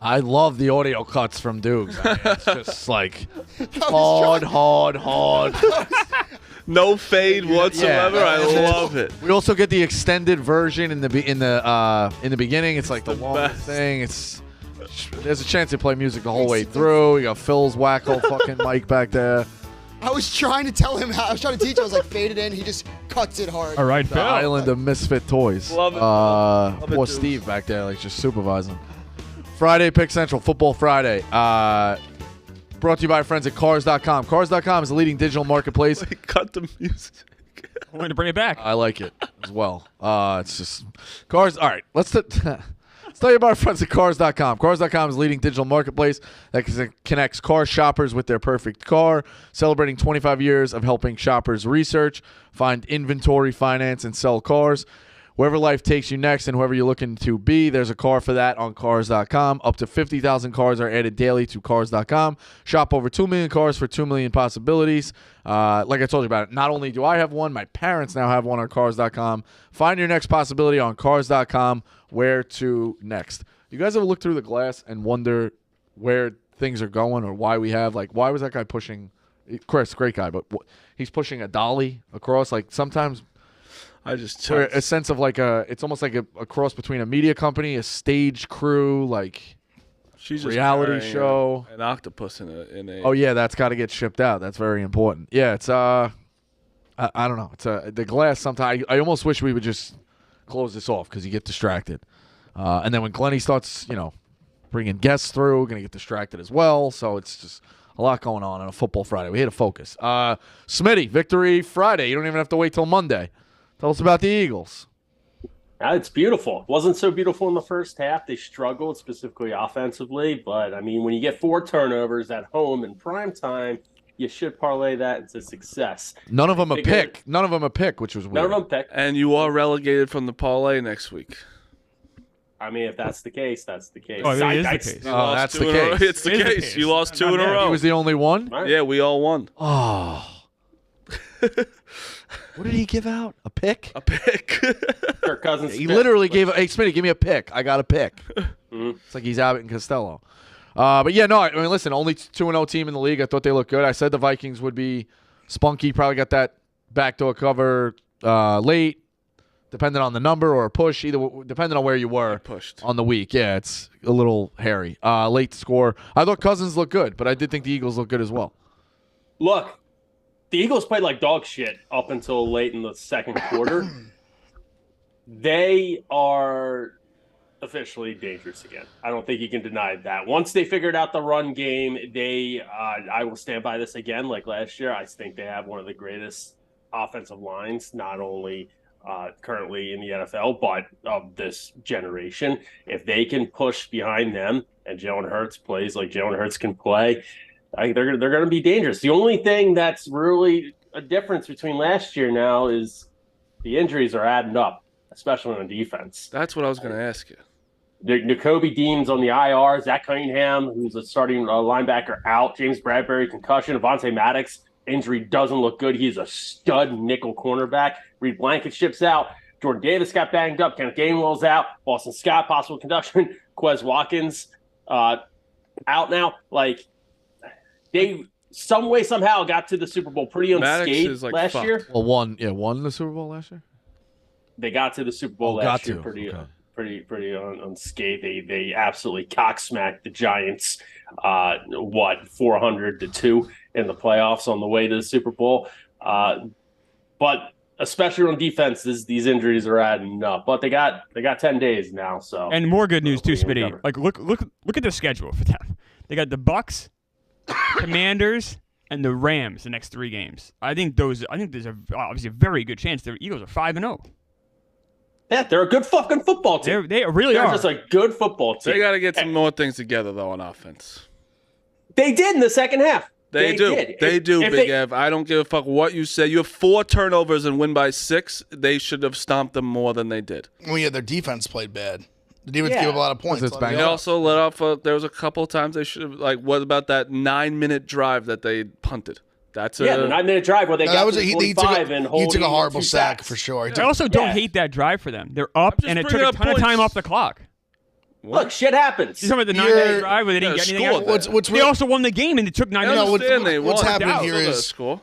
I love the audio cuts from Dukes. I mean, it's just like hard. No fade whatsoever. Yeah. I love it. We also get the extended version in the beginning. It's like the longest thing. There's a chance to play music the whole way through. You got Phil's wacko fucking mic back there. I was trying to tell him I was trying to teach him. I was like, fade it in. He just cuts it hard. All right, The Phil. island of misfit toys. Love it. Love it, Poor dude. Steve back there, like just supervising. Friday Pick Central, Football Friday. Brought to you by our friends at Cars.com. Cars.com is a leading digital marketplace. Cut the music. I'm going to bring it back. I like it as well. It's just Cars. All right, let's tell you about our friends at Cars.com. Cars.com is a leading digital marketplace that connects car shoppers with their perfect car, celebrating 25 years of helping shoppers research, find inventory, finance, and sell cars. Wherever life takes you next and whoever you're looking to be, there's a car for that on Cars.com. Up to 50,000 cars are added daily to Cars.com. Shop over 2 million cars for 2 million possibilities. Like I told you about it, not only do I have one, my parents now have one on Cars.com. Find your next possibility on Cars.com. Where to next? You guys ever look through the glass and wonder where things are going or why we have, like, why was that guy pushing, Chris, great guy, but he's pushing a dolly across, like, sometimes I just a sense of like it's almost like a cross between a media company, a stage crew, like She's just reality carrying show. An octopus in a. Oh yeah, that's got to get shipped out. That's very important. Yeah, it's I don't know. It's the glass. Sometimes I almost wish we would just close this off because you get distracted. And then when Glennie starts, bringing guests through, we're gonna get distracted as well. So it's just a lot going on a football Friday. We had to focus. Smitty, Victory Friday. You don't even have to wait till Monday. Tell us about the Eagles. It's beautiful. It wasn't so beautiful in the first half. They struggled, specifically offensively. But, I mean, when you get 4 turnovers at home in prime time, you should parlay that into success. None of them a pick. None of them a pick, which was weird. None of them pick. And you are relegated from the parlay next week. I mean, if that's the case, that's the case. Oh, it is the case. Oh, that's the case. case. It's the case. You lost 2 in a row. He was the only one? Right. Yeah, we all won. Oh. What did he give out? A pick? A pick. Kirk Cousins. He literally gave hey, Smitty, give me a pick. I got a pick. Mm-hmm. It's like he's Abbott and Costello. But yeah, no, I mean, listen, only 2-0 team in the league. I thought they looked good. I said the Vikings would be spunky. Probably got that backdoor cover late, depending on the number or a push, either depending on where you were pushed on the week. Yeah, it's a little hairy. Late score. I thought Cousins looked good, but I did think the Eagles looked good as well. Look, the Eagles played like dog shit up until late in the second quarter. They are officially dangerous again. I don't think you can deny that. Once they figured out the run game, I will stand by this again like last year. I think they have one of the greatest offensive lines, not only currently in the NFL, but of this generation. If they can push behind them and Jalen Hurts plays like Jalen Hurts can play, they're going to be dangerous. The only thing that's really a difference between last year now is the injuries are adding up, especially on defense. That's what I was going to ask you. N'Kobe Dean's on the IR. Zach Cunningham, who's a starting linebacker, out. James Bradbury, concussion. Avonte Maddox, injury doesn't look good. He's a stud nickel cornerback. Reed Blankenship's out. Jordan Davis got banged up. Kenneth Gainwell's out. Boston Scott, possible concussion. Quez Watkins out now. Like, they some way, somehow got to the Super Bowl pretty unscathed last year. Well, won the Super Bowl last year? They got to the Super Bowl last year pretty unscathed. They absolutely cocksmacked the Giants, 400-2 in the playoffs on the way to the Super Bowl. But especially on defense, these injuries are adding up. But they got 10 days now. So and more good news too, Smitty. Like look at the schedule for them. They got the Bucks, Commanders, and the Rams the next 3 games. I think there's obviously a very good chance the Eagles are 5-0. Yeah, they're a good fucking football team. They really are. They're just a good football team. They got to get some more things together, though, on offense. They did in the second half. They do, Big Ev. I don't give a fuck what you say. You have 4 turnovers and win by 6. They should have stomped them more than they did. Well, yeah, their defense played bad. The defense gave up a lot of points. They also let off. There was a couple of times they should have. Like, what about that 9-minute drive that they punted? That's the 9-minute drive where they got to 45 and he took a horrible sack for sure. I also don't hate that drive for them. They're up, and it took a ton of time off the clock. Look, shit happens. You talking about the 9-minute drive where they didn't get anything out? What's They also won the game and it took 9 minutes. what's happening here Still is score.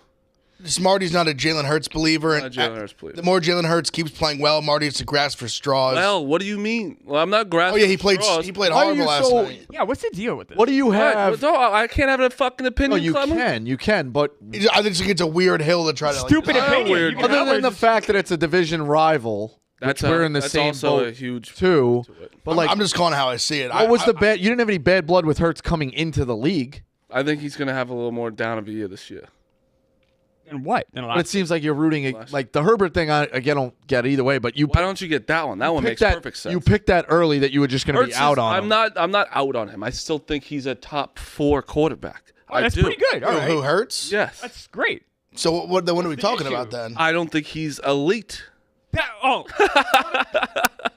Marty's not a Jalen Hurts believer. Not a Jalen Hurts believer. The more Jalen Hurts keeps playing well, Marty has to grasp for straws. Well, what do you mean? Well, I'm not grasping. Oh yeah, he played horrible last night. Yeah, what's the deal with this? What do you have? I can't have a fucking opinion. No, you Clement. can. You can, but I think it's a weird hill to try to Stupid opinion. weird. You can other than always the just- fact that it's a division rival, which we're in the that's same also boat a huge too. But like, I'm just calling how I see it. what was the bad? You didn't have any bad blood with Hurts coming into the league. I think he's gonna have a little more down of a year this year. And what? But it seems like you're rooting like the Herbert thing. I don't get either way. But Why don't you get that one? That one makes perfect sense. You picked that early that you were just going to be out on. I'm not out on him. I still think he's a top 4 quarterback. that's I do. pretty good. All right. Who Hurts? Yes. That's great. So what are we talking issue? about then? I don't think he's elite.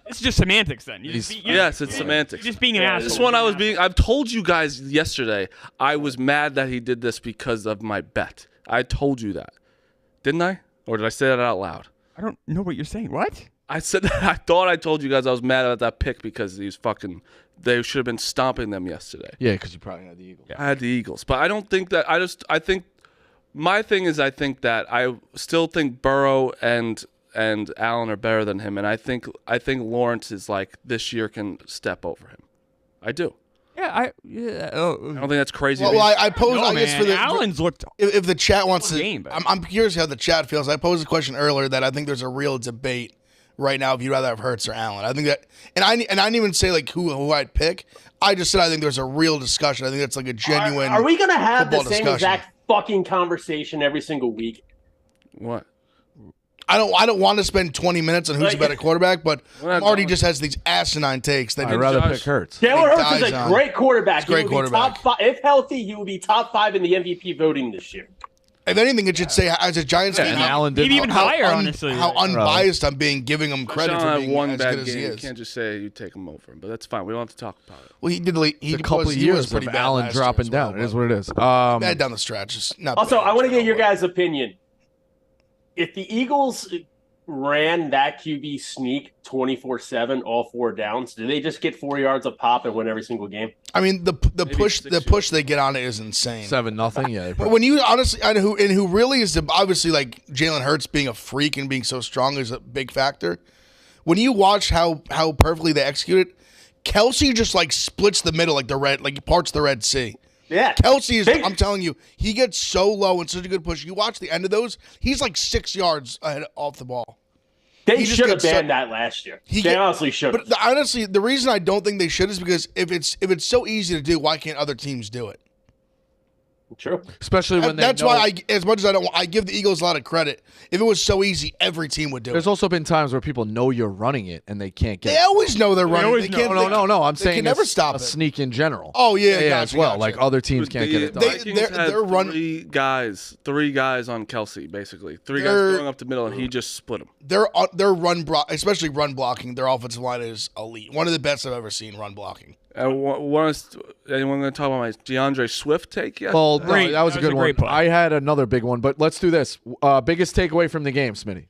It's just semantics then. Yes, it's semantics. You're just being an asshole. This one I've told you guys yesterday, I was mad that he did this because of my bet. I told you that. Didn't I? Or did I say that out loud? I don't know what you're saying. What? I said that. I thought I told you guys I was mad about that pick because they should have been stomping them yesterday. Yeah, because you probably had the Eagles. I had the Eagles, but I don't think that. I think my thing is I still think Burrow and Allen are better than him, and I think Lawrence is like this year can step over him. I do. Yeah, I don't think that's crazy. Well, I pose. No, I guess man. for the Allen's looked. if the chat wants to, game, but- I'm curious how the chat feels. I posed a question earlier that I think there's a real debate right now if you'd rather have Hurts or Allen. I think that, and I didn't even say like who I'd pick. I just said I think there's a real discussion. I think that's like a genuine. Are we gonna have the football same discussion. exact fucking conversation every single week? What? I don't want to spend 20 minutes on who's a better quarterback, but We're not Marty going- just has these asinine takes. That I'd rather Josh- pick Hurts. Jalen Hurts is dies a on- great quarterback. He's a great He will be quarterback. top 5, if healthy, he will be top 5 in the MVP voting this year. If anything, it should say as a Giants fan, and how- Allen did Maybe even higher, honestly. how unbiased I'm being, giving him credit Sean for had being one as bad good as he game. You is. can't just say you take him over him, but that's fine. We don't have to talk about it. Well, he did. He A couple was, of he was years pretty of bad Allen last year dropping as well, down. It is but what it is. bad down the stretch. It's not Also, bad I want to get your overall. guys' opinion. If the Eagles ran that QB sneak 24/7, all 4 downs, do they just get 4 yards a pop and win every single game? I mean, the push 6 push they get on it is insane. 7-0. Yeah. But when you honestly, who really is obviously like Jalen Hurts being a freak and being so strong is a big factor. When you watch how perfectly they execute it, Kelsey just like splits the middle like he parts the Red Sea. Yeah. Kelsey is, Big- I'm telling you, he gets so low and such a good push. You watch the end of those, he's like 6 yards ahead off the ball. They He just should have gets so- banned that last year. He They get- honestly should have. But honestly, the reason I don't think they should is because if it's so easy to do, why can't other teams do it? True. Especially when That's they know, why as much as I give the Eagles a lot of credit. If it was so easy, every team would do There's it. also been times where people know you're running it and they can't get They it. always know they're running. always They know. can't, No. I'm they saying can never a stop it. sneak in general. Oh yeah, yeah, gotcha, as well. gotcha. Like other teams can't get it done. Vikings They're had run- three guys on Kelsey, basically. Three guys They're- going up the middle, and he just split them. Their run block, especially run blocking, their offensive line is elite. One of the best I've ever seen run blocking. Anyone going to talk about my DeAndre Swift take yet? Well, no, Great. that was a That was good a one. great play. I had another big one, but let's do this. Biggest takeaway from the game, Smitty.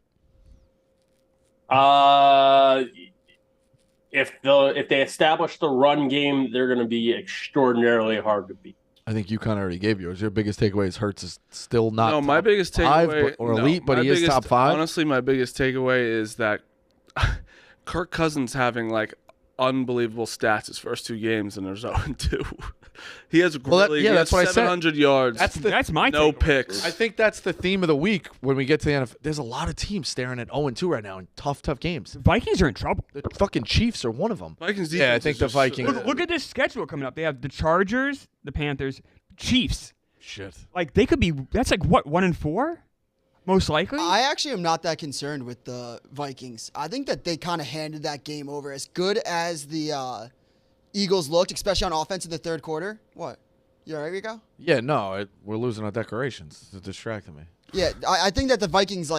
If they establish the run game, they're going to be extraordinarily hard to beat. I think you kind of already gave yours. Your biggest takeaway is Hurts is still not no, my top biggest 5 takeaway or no, elite, but my he is biggest- top 5. Honestly, my biggest takeaway is that Kirk Cousins having like unbelievable stats his first 2 games, and there's 0-2. He has that's what I said. 700 yards. That's my no takeaway. picks. I think that's the theme of the week when we get to the NFL. There's a lot of teams staring at 0-2 right now in tough games. Vikings are in trouble. The fucking Chiefs are one of them. Vikings defense. Yeah, I think is the just- Vikings- Look at this schedule coming up. They have the Chargers, the Panthers, Chiefs. Shit. Like they could be. That's like what 1-4, most likely. I actually am not that concerned with the Vikings. I think that they kind of handed that game over. As good as the Eagles looked, especially on offense in the third quarter. What? You all right, Rico? Yeah, no, we're losing our decorations. It's distracting me. Yeah, I think that the Vikings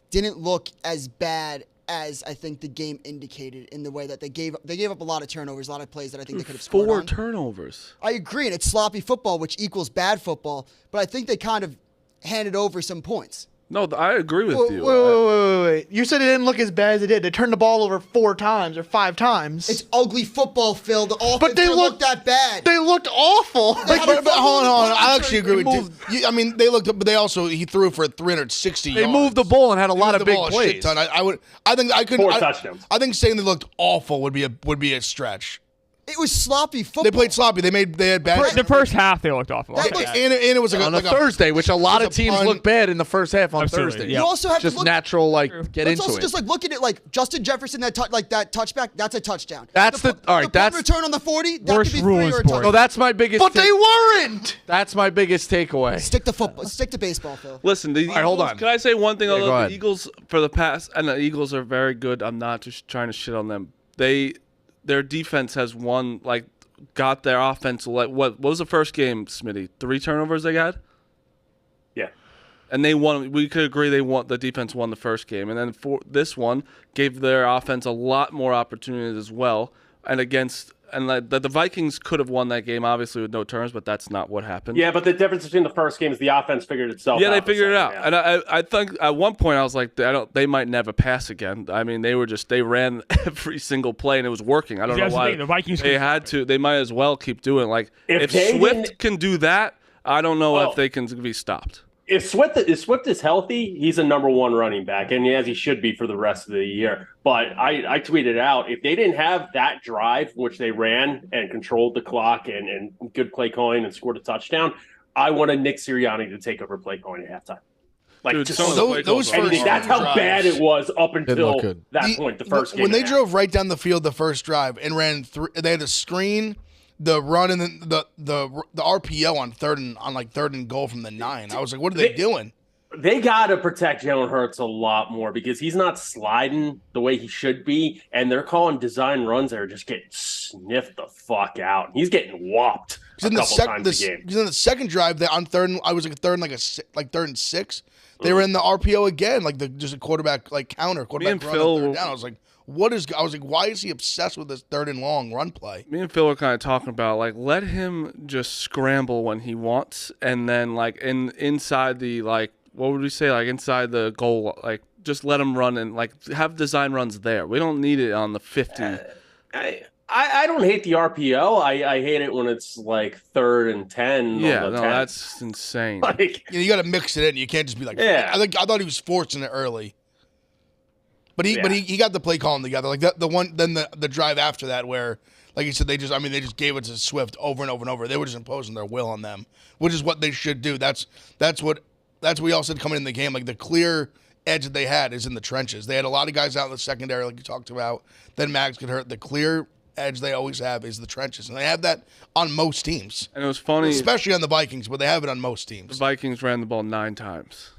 didn't look as bad as I think the game indicated in the way that they gave up a lot of turnovers, a lot of plays that I think they could have scored 4 on. turnovers. I agree, and it's sloppy football, which equals bad football. But I think they kind of handed over some points No, I agree with you. Wait. You said it didn't look as bad as it did. They turned the ball over 4 times or 5 times. It's ugly football, Phil. The offense they didn't look that bad. They looked awful. They had a But hold fumble on. in the I punt actually return. agree with you. I mean, they looked, but they also he threw for 360 They yards. moved the ball and had a lot of Moved the big ball a plays. shit ton. I think I couldn't. 4 touchdowns. I think saying they looked awful would be a stretch. It was sloppy football. They played sloppy. They had bad. The first half, they looked awful. That Okay. looked- and it was like On a like Thursday, which a lot it of was a teams punt. look bad in the first half on Absolutely, Thursday. yeah. You also have Just to look. natural, like, get Let's into also it. just look at it like Justin Jefferson that touchback. That's a touchdown. That's the- all right, punt that's- return on the 40. That Worst could be rule 3 in or a sports. touchdown. No, that's my biggest. But they weren't. That's my biggest takeaway. Stick to football. Stick to baseball, Phil. Listen, the Eagles, right, hold on. Can I say one thing? Yeah, Although go the ahead. Eagles, for the past, and the Eagles are very good. I'm not just trying to shit on them. Their defense has got their offense. What was the first game, Smitty? 3 turnovers they got? Yeah. And they won. We could agree the defense won the first game, and then for this one gave their offense a lot more opportunities as well. And the Vikings could have won that game, obviously with no turns, but that's not what happened. Yeah, but the difference between the first game is the offense figured itself out. Yeah, they figured it the out, second and half. I think at one point I was like, they might never pass again. I mean, they ran every single play and it was working. I don't know That's the why thing, the Vikings they can- had to. They might as well keep doing it. Like If if they Swift didn't- can do that, I don't know Well, if they can be stopped. If Swift is healthy, he's a number 1 running back, and as he should be for the rest of the year. But I tweeted out, if they didn't have that drive, which they ran and controlled the clock and good play calling and scored a touchdown, I wanted Nick Sirianni to take over play calling at halftime. Like, Dude, just some of the play those calls are first that's how drives. bad it was up look until good. that point, the first game. when they and a half. drove right down the field the first drive and ran through, they had a screen, the run, and then the RPO on third and goal from the 9. I was like, what are they doing? They got to protect Jalen Hurts a lot more because he's not sliding the way he should be, and they're calling design runs that are just getting sniffed the fuck out. He's getting whopped a couple times a game. Because in the second drive, they on third, I was like third and 6. They were in the RPO again, just a quarterback counter, quarterback and run Phil- on third down. I was like, why is he obsessed with this third and long run play? Me and Phil were kind of talking about let him just scramble when he wants, and then inside the what would we say inside the goal, just let him run and have design runs there. We don't need it on the 50. I don't hate the RPO. I hate it when it's 3rd and 10. Yeah, on the no, 10. that's insane. You got to mix it in. You can't just be Yeah. I thought he was forcing it early. But he got the play calling together. The drive after that where, like you said, they just gave it to Swift over and over and over. They were just imposing their will on them, which is what they should do. That's what we all said coming in the game. The clear edge that they had is in the trenches. They had a lot of guys out in the secondary, like you talked about. Then Mags get hurt. The clear edge they always have is the trenches, and they have that on most teams, And it was funny. especially on the Vikings, but they have it on most The teams. Vikings ran the ball 9 times.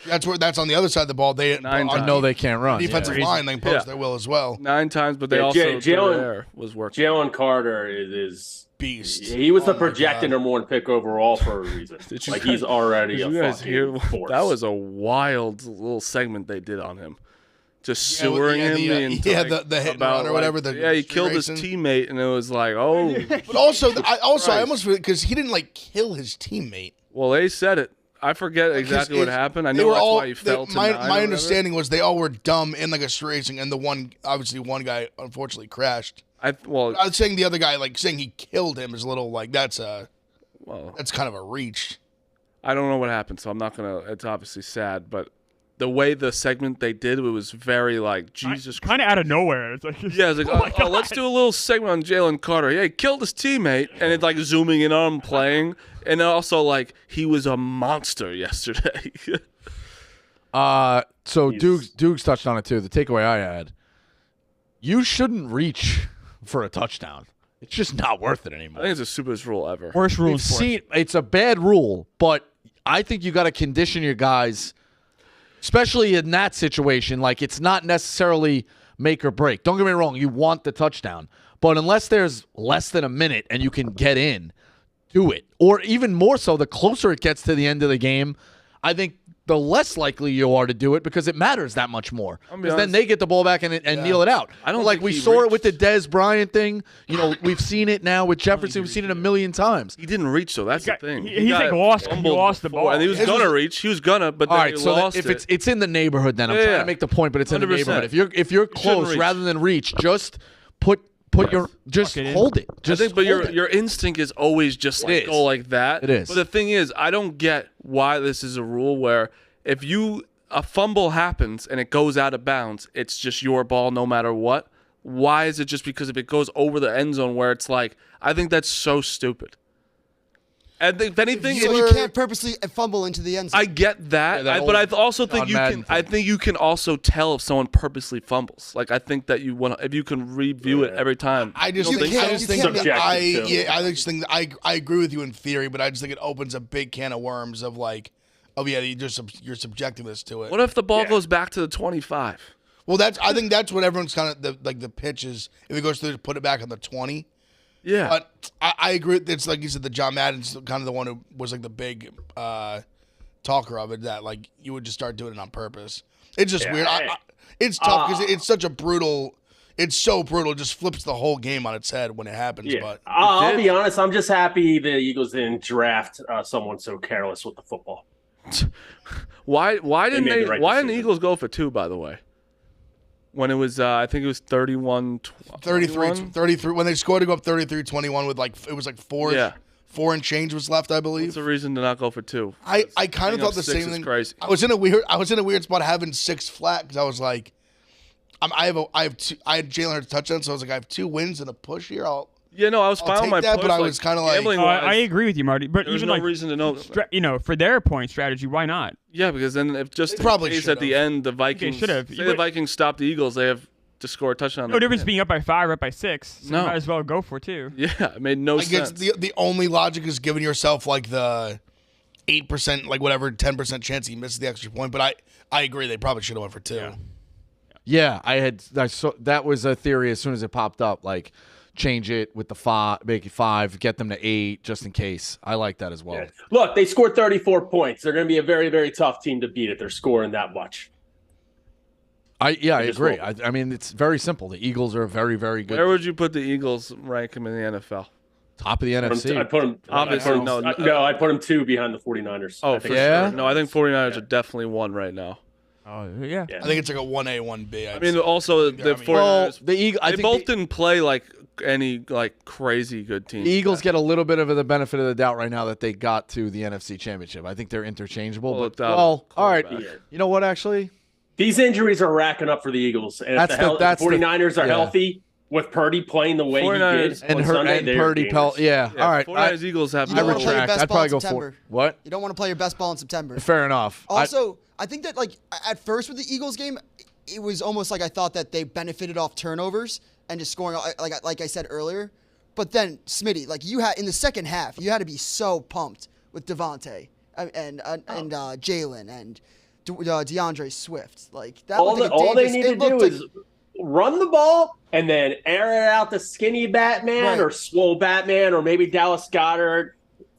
That's on the other side of the ball. They 9 on times. No, they can't run. defensive Yeah. line, they impose Yeah. their will as well. 9 times, but they Yeah, also Jalen- there was working. Jalen Carter is Beast. he was Oh the my projected God. number 1 pick overall for a reason. Did you guys- he's already Did a you guys fucking hear force. that was a wild little segment they did on him, just Yeah, sewering him the into, the hit and run or whatever. The he killed his racing. teammate, and it was oh. But also, I Christ. almost feel because he didn't kill his teammate. Well, they said it. I forget exactly what happened. I They know were that's all- why he fell to my 9 or my whatever. understanding was they all were dumb in a street racing, and one guy unfortunately crashed. I was saying the other guy saying he killed him is a little that's kind of a reach. I don't know what happened, so I'm not gonna. It's obviously sad, but the way the segment they did, it was very Jesus Christ. Kind of out of nowhere. It's like, Yeah, it's oh my God. let's do a little segment on Jalen Carter. Yeah, he killed his teammate, and it's zooming in on him playing, and also he was a monster yesterday. So Dukes touched on it too. The takeaway I had: you shouldn't reach for a touchdown. It's just not worth it I anymore. think it's the stupidest rule ever. Worst rule in We've sports. seen it's a bad rule, but I think you got to condition your guys, especially in that situation. It's not necessarily make or break. Don't get me wrong; you want the touchdown, but unless there's less than a minute and you can get in, do it. Or even more so, the closer it gets to the end of the game, I think the less likely you are to do it because it matters that much more. I'll be Because then honest. they get the ball back and kneel it out. I don't like think we he saw it with the reached. Dez Bryant thing. You know, we've seen it now with Jefferson. We've seen it a million times. He didn't reach, though. That's got- the thing. he, got lost fumbled the before, ball. and he was His gonna was- reach. He was gonna, but All then right, he so lost if it. it's in the neighborhood, then I'm Yeah, trying yeah. to make the point, but it's in the 100%. neighborhood. If you're close reach. rather than reach, just put your just Fuck it in. hold it. I Just think, but hold it. your instinct is always just It like is. go like that. It is. But the thing is, I don't get why this is a rule where if a fumble happens and it goes out of bounds, it's just your ball no matter what. Why is it just because if it goes over the end zone where it's like, I think that's so stupid. And if anything, So you can't purposely fumble into the end zone. I get that, Yeah, that but I old also think John you Madden can. I thing. think you can also tell if someone purposely fumbles. Like I think that you want if you can review it every time. I just You think can't- I just you think can't that make- Subjective, too. I just think that I agree with you in theory, but I just think it opens a big can of worms of like, oh yeah, you're subjecting this to it. What if the ball goes back to the 25? Well, I think that's what everyone's kind of the pitch is. If it goes through, put it back on the 20. Yeah. But I agree. It's like you said, the John Madden's kind of the one who was like the big talker of it. That like you would just start doing it on purpose. It's just weird. It's tough because it's such a brutal. It's so brutal. It just flips the whole game on its head when it happens. Yeah, But I'll be honest. I'm just happy the Eagles didn't draft someone so careless with the football. Why didn't made they? the right Why didn't the decision. Eagles go for 2? By the way, when it was I think it was 31. 33 when they scored to go up 33-21 with like it was like four and change was left, I believe. What's the reason to not go for 2? I kind of Giving thought up the 6 same is thing. crazy. I was in a weird spot having 6 flat because I was like, I had Jalen Hurts touchdown, so I was like, I have 2 wins and a push here. I'll Yeah, no, I was fine take with my that, push, but I like, was kinda like- gambling-wise, I agree with you, Marty. But There was even no like reason to know. for their point strategy, why not? Yeah, because then if just They probably in case at the should've. end the Vikings should have. say You the would- Vikings stop the Eagles, they have to score a touchdown. No difference being up by 5 or up by 6. So No. you might as well go for 2. Yeah, it made no I guess sense. the only logic is giving yourself like the 8%, like whatever 10% chance he misses the extra point. But I agree they probably should have went for 2. Yeah, I saw that was a theory as soon as it popped up. Like, change it with the 5, make it 5, get them to 8, just in case. I like that as well. Yeah. Look, they scored 34 points. They're going to be a very, very tough team to beat if they're scoring that much. I just agree. won't. I mean, it's very simple. The Eagles are a very, very good Where would you put the Eagles? Rank them in the NFL? top of the NFC. I put them. Obviously, no. I put them 2 behind the 49ers. Oh, I for think. Yeah? sure. No, I think 49ers are definitely 1 right now. Oh yeah. Yeah. I think it's like a 1A, 1B. I mean, also the I mean- 49ers. Well, the Eagles. I they think both the, didn't play like any like crazy good teams. the Eagles get a little bit of the benefit of the doubt right now that they got to the NFC Championship. I think they're interchangeable. Well, but without all right. quarterback. You know what? Actually, These injuries are racking up for the Eagles, and if That's the 49ers are yeah. healthy with Purdy playing the way he 49ers did on and Sunday, they're Purdy gamers. Pelt. Yeah. Yeah, All right. 49ers Eagles have You I don't wanna play your retract. best I'd ball probably in go September. for what? You don't want to play your best ball in September. Fair enough. Also, I think that like at first with the Eagles game, it was almost like I thought that they benefited off turnovers and just scoring like I said earlier. But then Smitty, like you had in the second half, you had to be so pumped with Devontae and Jalen and DeAndre Swift. Like that. All they need to do like, is run the ball and then air it out to skinny Batman Right. or swole Batman or maybe Dallas Goedert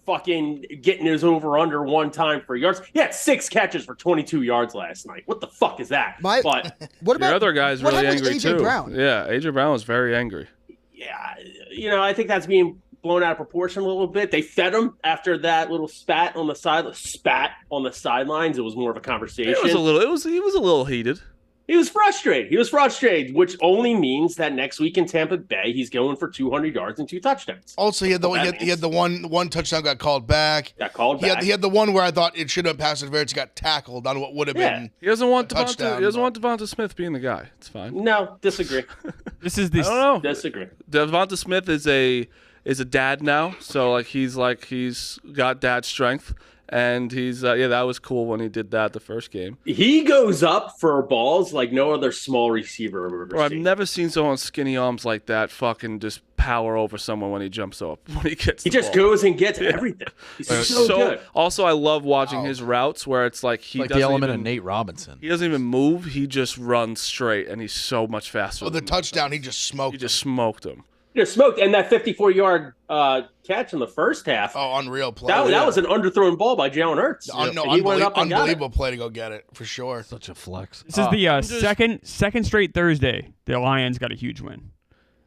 fucking getting his over under one time for yards. He had 6 catches for 22 yards last night. What the fuck is that? My- But what about Your other guy's what really happened with angry AJ too. Brown? Yeah, AJ Brown was very angry. yeah, I think that's being blown out of proportion a little bit. They fed him after that little spat on the sidelines. It was more of a conversation. He was a little heated. He was frustrated, which only means that next week in Tampa Bay, he's going for 200 yards and 2 touchdowns. Also, he had the That he had the one touchdown got called back. Got called He back. had the one where I thought it should have passed interference. He got tackled on what would have Yeah. been. He doesn't want touchdown, Devonta. He doesn't but- want Devonta Smith being the guy. It's fine. No, disagree. This is I this. don't know. Disagree. Devonta Smith is a dad now, so he's got dad strength, and he's that was cool when he did that the first game. He goes up for balls like no other small receiver I've ever Bro, I've seen. never seen someone skinny arms like that fucking just power over someone when he jumps up when he gets. He the just ball. goes and gets everything. He's so good. Also, I love watching his routes where it's like he like the doesn't element even, of Nate Robinson. He doesn't even move. He just runs straight, and he's so much faster. Oh, the than- touchdown, he just smoked. He just smoked him. They're smoked, and that 54-yard catch in the first half. Oh, unreal play. That was an underthrown ball by Jalen Hurts. He went up and got it. Unbelievable play to go get it for sure. Such a flex. This is the second straight Thursday. The Lions got a huge win.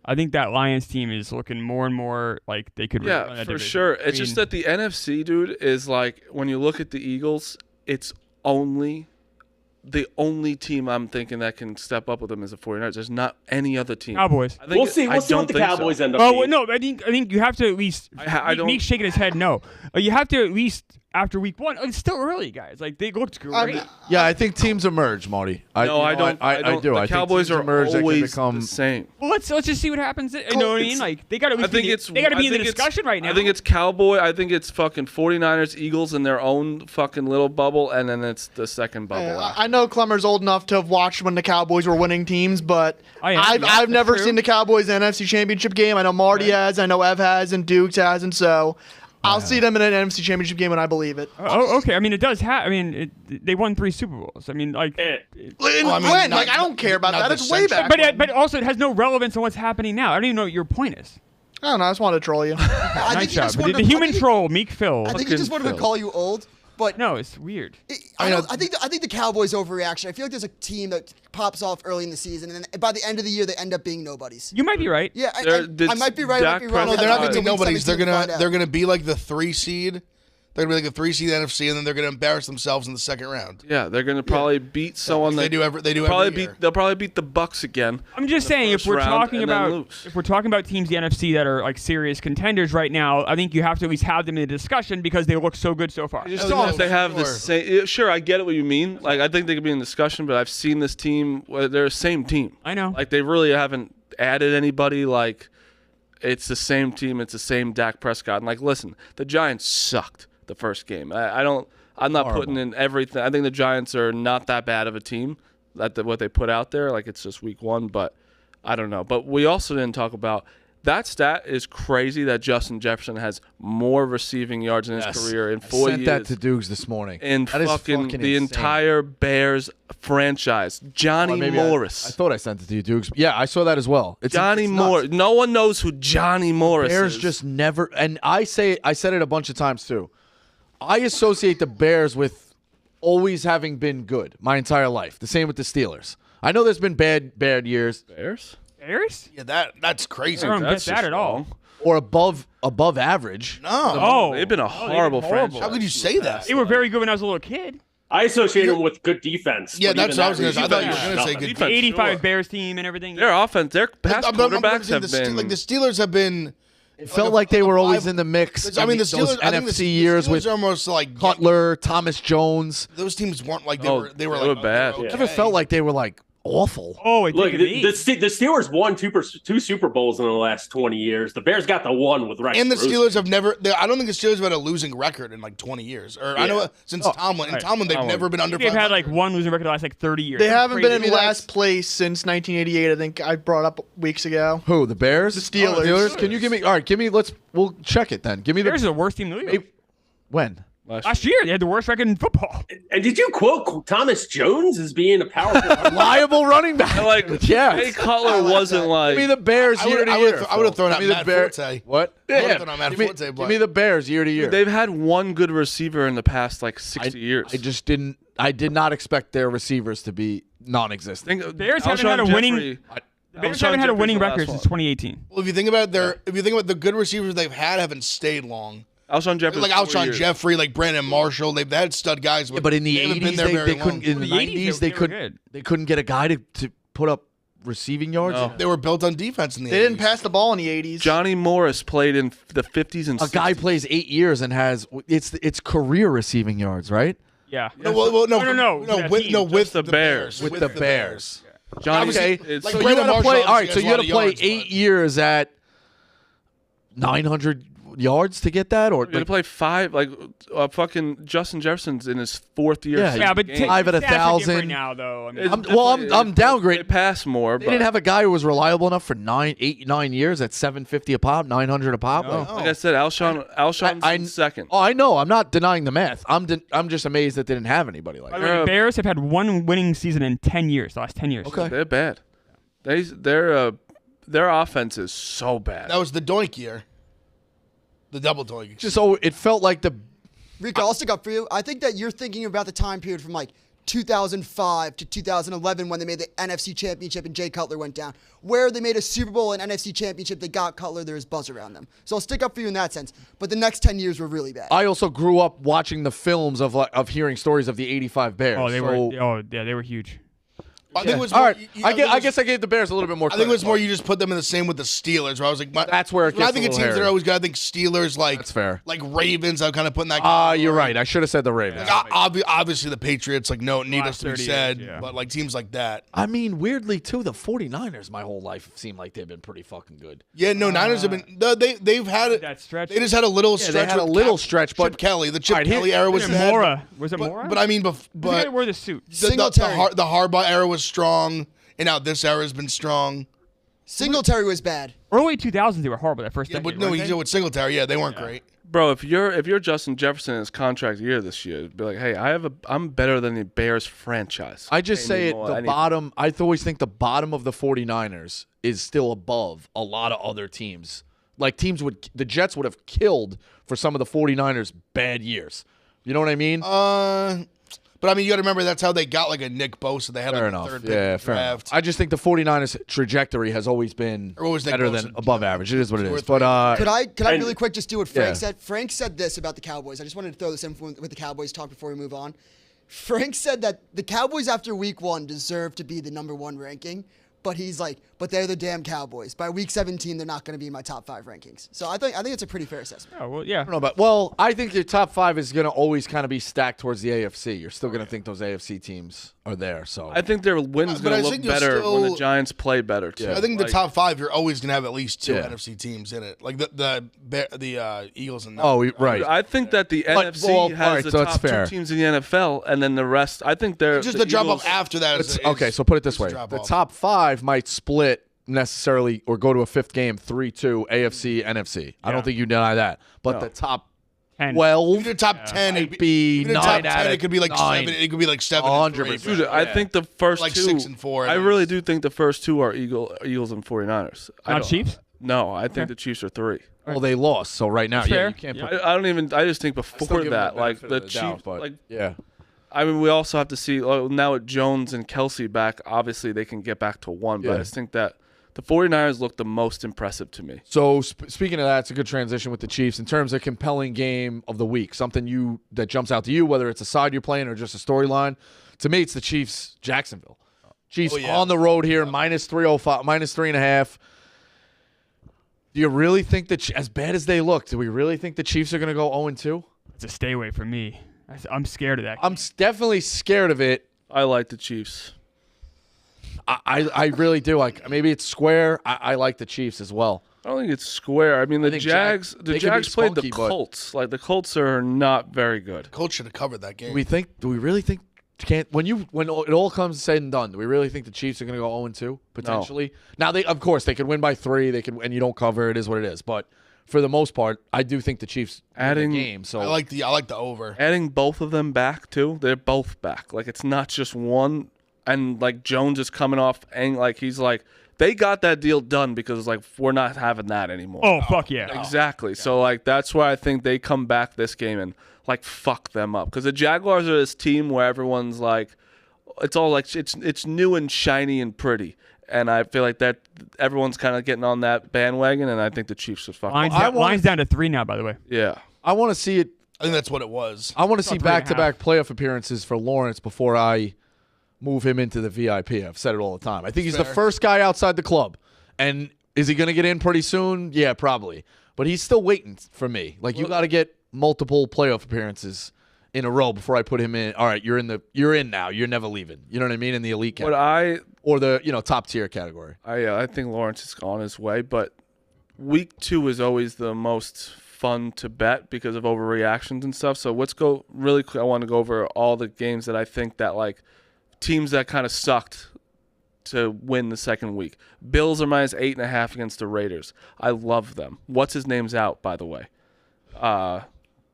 I think that Lions team is looking more and more like they could. Yeah, run that for division. sure. It's just that the NFC, dude, is like when you look at the Eagles, it's the only team I'm thinking that can step up with them is the 49ers. There's not any other team. Cowboys. We'll see what the Cowboys end up Oh being. no, I think you have to at least. Meek's shaking his head. No, you have to at least after week 1. It's still early, guys. Like they looked great. Yeah, I think teams emerge, Marty. I don't. I do. The I think Cowboys teams are emerge that can always become the same. Well, let's just see what happens. You know what I mean? Like they got to. They got to be in the discussion right now. I think it's Cowboy. I think it's fucking 49ers, Eagles in their own fucking little bubble, and then it's the second bubble. I know Clemmer's old enough to have watched when the Cowboys were winning teams, but I've never seen the Cowboys in an NFC Championship game. I know Marty has, I know Ev has, and Dukes has, and so I'll see them in an NFC Championship game when I believe it. Oh, okay. I mean, it does have. I mean, they won 3 Super Bowls. I mean, like. When? I don't care about that. It's way back. But also, it has no relevance on what's happening now. I don't even know what your point is. I don't know. I just wanted to troll you. Nice job. The human troll, Meek Phil. I think he just wanted to call you old. But no, it's weird. I think the Cowboys overreaction. I feel like there's a team that pops off early in the season, and then by the end of the year, they end up being nobodies. You might be right. Yeah, I might be right. I might be wrong. No, they're not going to be nobodies. They're gonna gonna be like the 3 seed. They're gonna be like the 3 seed NFC, and then they're gonna embarrass themselves in the second round. Yeah, they're gonna probably beat someone. They do every year. They'll probably beat the Bucks again. I'm just saying, if we're talking about teams in the NFC that are like serious contenders right now, I think you have to at least have them in the discussion because they look so good so far. I just don't know if they have the same. Sure, I get what you mean. Like I think they could be in discussion, but I've seen this team. They're the same team. I know. Like they really haven't added anybody. Like it's the same team. It's the same Dak Prescott. And like, listen, the Giants sucked the first game. I'm not putting in everything. I think the Giants are not that bad of a team. What they put out there, like it's just week 1, but I don't know. But we also didn't talk about that stat is crazy that Justin Jefferson has more receiving yards in his career in 4 years. I sent that to Dukes this morning. In fucking the entire Bears franchise. Johnny Morris. I thought I sent it to you, Dukes. Yeah, I saw that as well. Johnny Morris. No one knows who Johnny Morris Bears is. just never, and I said it a bunch of times too. I associate the Bears with always having been good my entire life. The same with the Steelers. I know there's been bad years. Bears? Yeah, that's crazy. I don't get that at all. Or above average. No. They've been a horrible franchise. How could you say that? They were very good when I was a little kid. I associate them with good defense. Yeah, that's what I was going to say. I thought you were going to say good defense. The 85 Bears team and everything. Their offense, their past quarterbacks have been. Like the Steelers have been. It felt like they were always in the mix. I mean, the those Steelers, NFC years with almost like Cutler, Thomas Jones. Those teams weren't like they were like bad. I never felt like they were like awful. Oh, look, the Steelers won two Super Bowls in the last 20 years. The Bears got the one with Rex. And the Steelers have never. I don't think the Steelers have had a losing record in like 20 years. I know since Tomlin. And Tomlin, they've never been under. They've had like one losing record the last like 30 years. They haven't been in last place since 1988. I think I brought up weeks ago. Who? The Bears? The Steelers. Can you give me? All right, give me. We'll check it then. Give me the Bears are the worst team in the league. When? Last year, they had the worst record in football. And did you quote Thomas Jones as being a powerful, reliable running back? Jay Cutler wasn't like. Give me the Bears year to year. I would have thrown out Matt Forte. What? Give me the Bears year to year. They've had one good receiver in the past like 60 years. I did not expect their receivers to be non-existent. Bears haven't had a winning. The Bears haven't had a winning record since 2018. Well, if you think about the good receivers they've had haven't stayed long. Alshon Jeffrey, like Alshon Jeffrey, like Brandon Marshall, they've had stud guys. But in the 80s, they couldn't. In the 90s, they couldn't get a guy to put up receiving yards. No. They were built on defense in the 80s. They didn't pass the ball in the 80s. Johnny Morris played in the 50s and 60s. A guy plays 8 years and has it's career receiving yards, right? Yeah. No, with the Bears. With the Bears. Johnny, okay. So you got to play. All right. So you got to play 8 years at 900 yards to get that, or you're gonna play 5. Like fucking Justin Jefferson's in his 4th year. Yeah, but 5 at 1,000 now, though. I mean, I'm downgrading. They pass more. They didn't have a guy who was reliable enough for 9 years at $750 a pop, $900 a pop. No. Like I said, Alshon's second. Oh, I know. I'm not denying the math. I'm just amazed that they didn't have anybody like that. The Bears have had one winning season in 10 years. The last 10 years. Okay, they're bad. They're their offense is so bad. That was the doink year. The double doink. Just so it felt like the Rico, I'll stick up for you. I think that you're thinking about the time period from like 2005 to 2011 when they made the NFC Championship and Jay Cutler went down. Where they made a Super Bowl and NFC Championship, they got Cutler, there was buzz around them. So I'll stick up for you in that sense. But the next 10 years were really bad. I also grew up watching the films of hearing stories of the '85 Bears. Oh, they so, were. Oh, yeah, they were huge. I think it was All more, right, I guess I gave the Bears a little bit more I credit. think it was more you just put them in the same with the Steelers, where I was like, That's where it when I gets think a of little teams that hairy. are always got, I think Steelers, like That's fair. like Ravens. I'm kind of putting that. You're right. I should have said the Ravens. Obviously, the Patriots, like, no, need us Last to be 30 said, years, yeah. but like teams like that. I mean, weirdly too, the 49ers my whole life seem like they've been pretty fucking good. Yeah, no, Niners have been. They've had it. That stretch. They just had a little Yeah, stretch. they had a with little stretch, but Chip Kelly, the Chip All right, Kelly era was Was it bad. Mora? Was it Mora? But I mean, the guy but that wore the suit. the Harbaugh era was strong, and now this era has been strong. Singletary was bad. Early 2000s, they were horrible. That first Yeah, decade, but no, weren't you they? know with Singletary, yeah, they weren't great. Bro, if you're Justin Jefferson in his contract year this year, be like, hey, I'm better than the Bears franchise. I just Pay me say it, more, the anything. bottom. I always think the bottom of the 49ers is still above a lot of other teams. Like the Jets would have killed for some of the 49ers bad years. You know what I mean? But I mean, you got to remember that's how they got like a Nick Bosa. They had Fair like enough. a third pick in Yeah, the fair enough. draft. I just think the 49ers trajectory has always been Or always Nick better Bosa, than above average. It is what it two or is. three. But Could I And- really quick just do what Frank Yeah. said? Frank said this about the Cowboys. I just wanted to throw this in with the Cowboys talk before we move on. Frank said that the Cowboys after week 1 deserve to be the number 1 ranking, but he's like, but they're the damn Cowboys. By week 17, they're not going to be in my top 5 rankings. So I think it's a pretty fair assessment. Oh, well, yeah. I don't know about. Well, I think your top 5 is going to always kind of be stacked towards the AFC. You're still going to think those AFC teams are there. So I think their win's But I going to look think you'll better when the still- Giants play better too. I think the Like, top 5, you're always gonna have at least 2 Yeah. NFC teams in it, like the Eagles and. right. I think that the But- NFC well, has alright, the so that's top fair. 2 teams in the NFL, and then the rest. I think they're just the the drop Eagles- off after that. Okay, so put it this is a way: drop the off. top 5 might split necessarily or go to a 5th game 3-2 AFC NFC. I don't think you deny that. But No. the top 10. 12 Even the top 10, might it'd be even the 9 top out 10, of it could be like 9. 7. It could be like 7. 100%. Dude, I think the first Like 2 6 and 4 at I really least. do think the first 2 are Eagles and 49ers. I Not don't- Chiefs? No, I think the Chiefs are 3. Well, they lost, so right now, That's yeah, fair. you can't Yeah. put. I don't even. I just think I still before give them that, the like benefit the of the doubt, Chiefs, but like yeah. I mean, we also have to see now with Jones and Kelsey back. Obviously, they can get back to 1, but I Yeah. just think that the 49ers look the most impressive to me. So speaking of that, it's a good transition with the Chiefs in terms of compelling game of the week. Something that jumps out to you, whether it's a side you're playing or just a storyline. To me, it's the Chiefs Jacksonville. Chiefs on the road here, minus 305, minus 3.5. Do you really think that as bad as they look, do we really think the Chiefs are going to go 0-2? It's a stay away from me. I'm scared of that. I'm definitely scared of it. I like the Chiefs. I really do. Like maybe it's square. I like the Chiefs as well. I don't think it's square. I mean, the think Jags. they The could be Jags played the spunky, but- Colts. Like the Colts are not very good. Colts should have covered that game. Do we really think when it all comes said and done, do we really think the Chiefs are going to go 0-2 potentially? Now of course they could win by 3, and you don't cover, it is what it is. But for the most part, I do think the Chiefs win the game. So I like the over. Adding both of them back too. They're both back. Like it's not just one. And like Jones is coming off, and like he's like they got that deal done because like we're not having that anymore. Oh, fuck yeah. Exactly. So like that's why I think they come back this game and like fuck them up, because the Jaguars are this team where everyone's like, it's all like it's new and shiny and pretty, and I feel like that everyone's kind of getting on that bandwagon, and I think the Chiefs are fucking. Line's down to 3 now, by the way. Yeah. I want to see it. I think that's what it was. I want to see About 3.5. back-to-back playoff appearances for Lawrence before I move him into the VIP. I've said it all the time. I think he's the Fair. first guy outside the club. And is he going to get in pretty soon? Yeah, probably. But he's still waiting for me. Like you got to get multiple playoff appearances in a row before I put him in. All right, you're in now. You're never leaving. You know what I mean? In the elite category. Or the top tier category. I think Lawrence is on his way, but week 2 is always the most fun to bet because of overreactions and stuff. So let's go really quick. I want to go over all the games that I think that like teams that kind of sucked to win the second week. Bills are minus 8.5 against the Raiders. I love them. What's his name's out, by the way?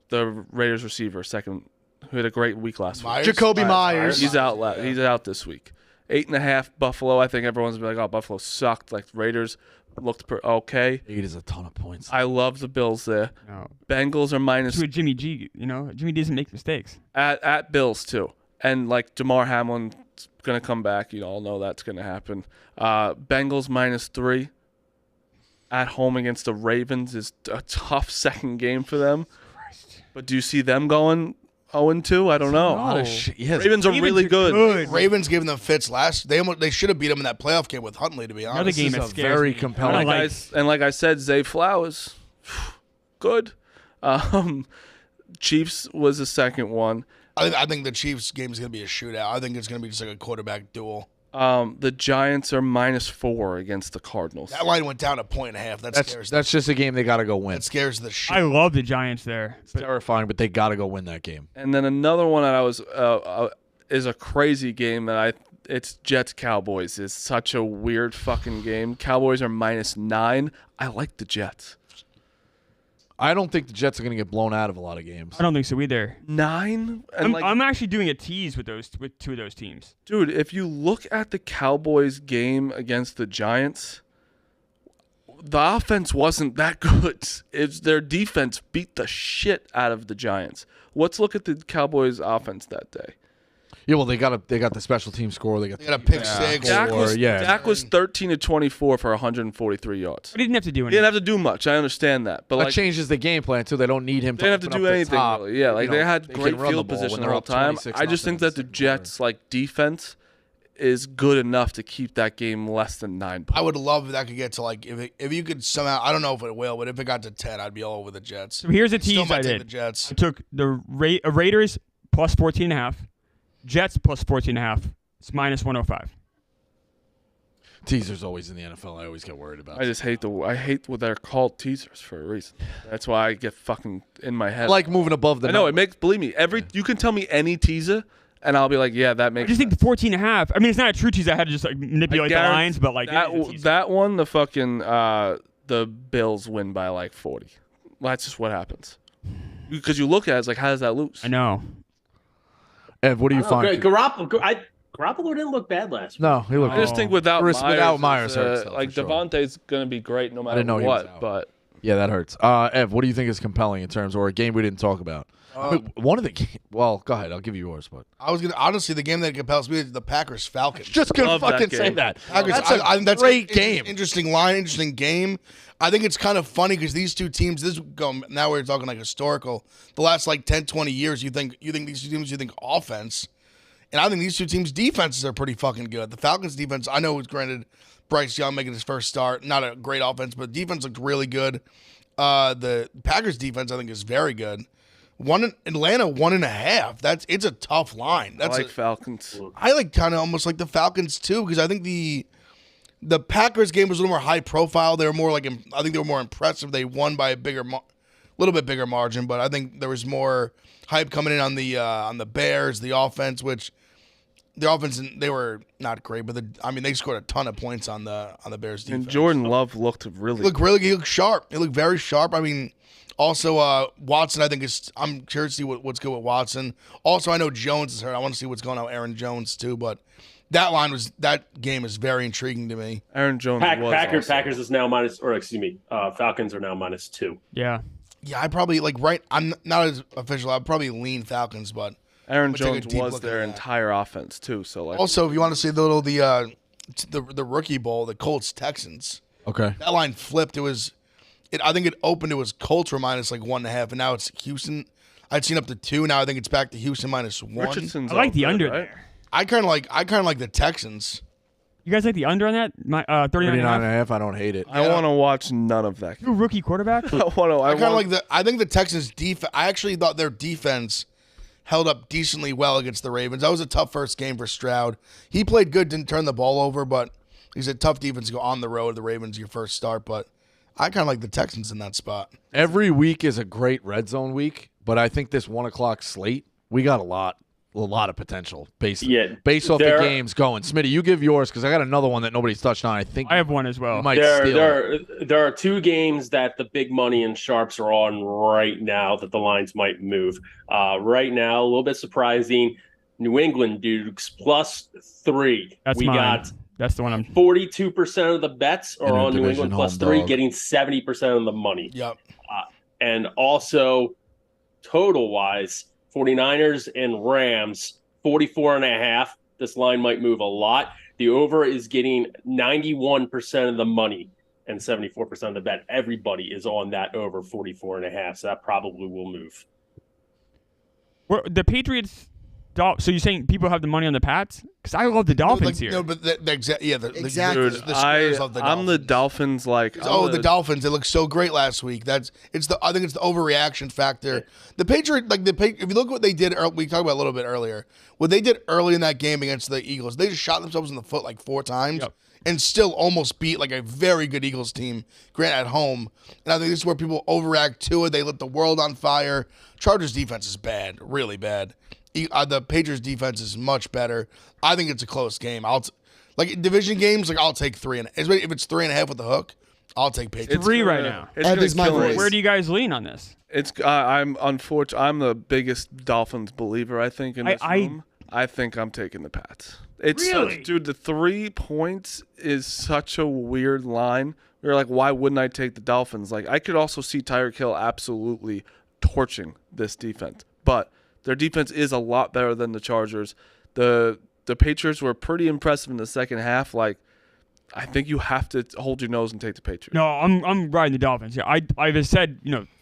The Raiders receiver, who had a great week last week. Jacoby Myers. He's out. He's out this week. 8.5 Buffalo. I think everyone's been like, "Oh, Buffalo sucked." Like Raiders, looked okay. 8 is a ton of points. I love the Bills there. No. Bengals are minus To a Jimmy G, Jimmy doesn't make mistakes. at Bills too, and like Damar Hamlin's gonna come back. You all know that's gonna happen. Bengals -3 at home against the Ravens is a tough second game for them. But do you see them going 0-2? I don't know. Yes. Ravens are really good. Ravens giving them fits last. They should have beat them in that playoff game with Huntley. To be honest, Another game This that is a scares very me. compelling. Like I said, Zay Flowers, good. Chiefs was the second one. I think the Chiefs game is going to be a shootout. I think it's going to be just like a quarterback duel. The Giants are -4 against the Cardinals. That line went down 1.5. That's just a game they got to go win. That scares the shit. I love the Giants there. It's terrifying, but they got to go win that game. And then another one that I was is a crazy game that it's Jets Cowboys. It's such a weird fucking game. Cowboys are -9. I like the Jets. I don't think the Jets are going to get blown out of a lot of games. I don't think so either. 9? And I'm actually doing a tease with two of those teams. Dude, if you look at the Cowboys game against the Giants, the offense wasn't that good. It's their defense beat the shit out of the Giants. Let's look at the Cowboys offense that day. Yeah, well, they got the special team score. They got a pick six. Dak was 13 of 24 for 143 yards. But he didn't have to do He anything. didn't have to do much. I understand that, but that like changes the game plan too. They don't need him. they didn't have to do anything really. Yeah, like they had can great run field the ball position when the they're whole up time. 26 I just think that the nothing in the second Jets like defense is good enough to keep that game less than 9 points. I would love if that could get to like if you could somehow. I don't know if it will, but if it got to 10, I'd be all over the Jets. So here's a Still tease might I take did. the Jets. I took the Raiders plus 14.5, Jets plus 14.5. It's -105. Teasers always in the NFL. I always get worried about. I just hate what they're called teasers for a reason. That's why I get fucking in my head. I like moving above the. I know number. believe me, you can tell me any teaser and I'll be like, yeah, that I makes just sense. think the 14.5. I mean, it's not a true tease. I had to just like manipulate the lines, but like it is a teaser. that one, the fucking the Bills win by like 40. Well, that's just what happens. Because you look at it, it's like, how does that lose? I know. Ev, what do you find? Garoppolo didn't look bad last week. No, he looked. I just think without Myers Myers, hurts, like for sure. Devontae's gonna be great no matter didn't know he was what. out. But Yeah, that hurts. Ev, what do you think is compelling in terms, or a game we didn't talk about? I mean, one of the well, go ahead. I'll give you yours, but I was gonna honestly the game that compels me is the Packers Falcons. just gonna Love that fucking say game. that. Packers, That's a that's great an game. Interesting line, interesting game. I think it's kind of funny because these two teams, now we're talking like historical. The last like 10, 20 years, you think these two teams, you think offense. And I think these two teams' defenses are pretty fucking good. The Falcons' defense, I know, granted, Bryce Young making his first start, not a great offense, but defense looked really good. The Packers' defense, I think, is very good. Atlanta 1.5. It's a tough line. I like Falcons. I like kind of almost like the Falcons too because I think the Packers game was a little more high profile. They were more like I think they were more impressive. They won by a little bit bigger margin, but I think there was more hype coming in on the Bears, the offense, which the offense they were not great, but they scored a ton of points on the Bears defense. And Jordan Love looked really He looked sharp. He looked very sharp. I mean, also Watson, I think I'm curious to see what's good with Watson. Also, I know Jones is hurt. I want to see what's going on with Aaron Jones too, but that game is very intriguing to me. Aaron Jones Packers is now Falcons are now -2. Yeah. Yeah, I probably I'm not as official. I'd probably lean Falcons, but Aaron take a Jones deep was look their at that. entire offense too. So like also if you want to see the rookie bowl, the Colts Texans. Okay. That line flipped. I think it opened. It was Colts were minus like 1.5, and now it's Houston. I'd seen up to 2. Now I think it's back to Houston -1. Richardson's I like all the good, under right? there. I kind of like the Texans. You guys like the under on that? 39.5? I don't hate it. I want to watch none of that. New rookie quarterback? I think the Texans defense. I actually thought their defense held up decently well against the Ravens. That was a tough first game for Stroud. He played good, didn't turn the ball over, but he's a tough defense to go on the road. The Ravens, your first start, but I kind of like the Texans in that spot. Every week is a great red zone week, but I think this 1 o'clock slate, we got a lot of potential based off the games going. Smitty, you give yours because I got another one that nobody's touched on. I think I have one as well. You might steal it. There are 2 games that the big money and sharps are on right now that the lines might move. Right now, a little bit surprising. New England Dukes +3. That's we mine. got That's the one I'm. 42% of the bets are on New Interdivision England plus home 3, dog. getting 70% of the money. Yep. And also, total-wise, 49ers and Rams, 44.5. This line might move a lot. The over is getting 91% of the money and 74% of the bet. Everybody is on that over 44.5, so that probably will move. Well, the Patriots. So you're saying people have the money on the Pats? Because I love the Dolphins here. No, but exactly. Exactly. The squares of the I'm the Dolphins. Dolphins. The Dolphins! They look so great last week. I think it's the overreaction factor. The Patriots, if you look at what they did, we talked about a little bit earlier. What they did early in that game against the Eagles, they just shot themselves in the foot like 4 times, and still almost beat like a very good Eagles team. Grant at home, and I think this is where people overreact to it. They lit the world on fire. Chargers defense is bad, really bad. The Patriots defense is much better. I think it's a close game. Division games, I'll take 3, and if it's 3.5 with the hook, I'll take Patriots. 3 right now. Ed is my voice. Where do you guys lean on this? I'm the biggest Dolphins believer. I think in this room. I think I'm taking the Pats. Really? Dude, the 3 points is such a weird line. We're like, why wouldn't I take the Dolphins? Like, I could also see Tyreek Hill absolutely torching this defense, but their defense is a lot better than the Chargers. The Patriots were pretty impressive in the second half. Like, I think you have to hold your nose and take the Patriots. No, I'm riding the Dolphins. Yeah, I've said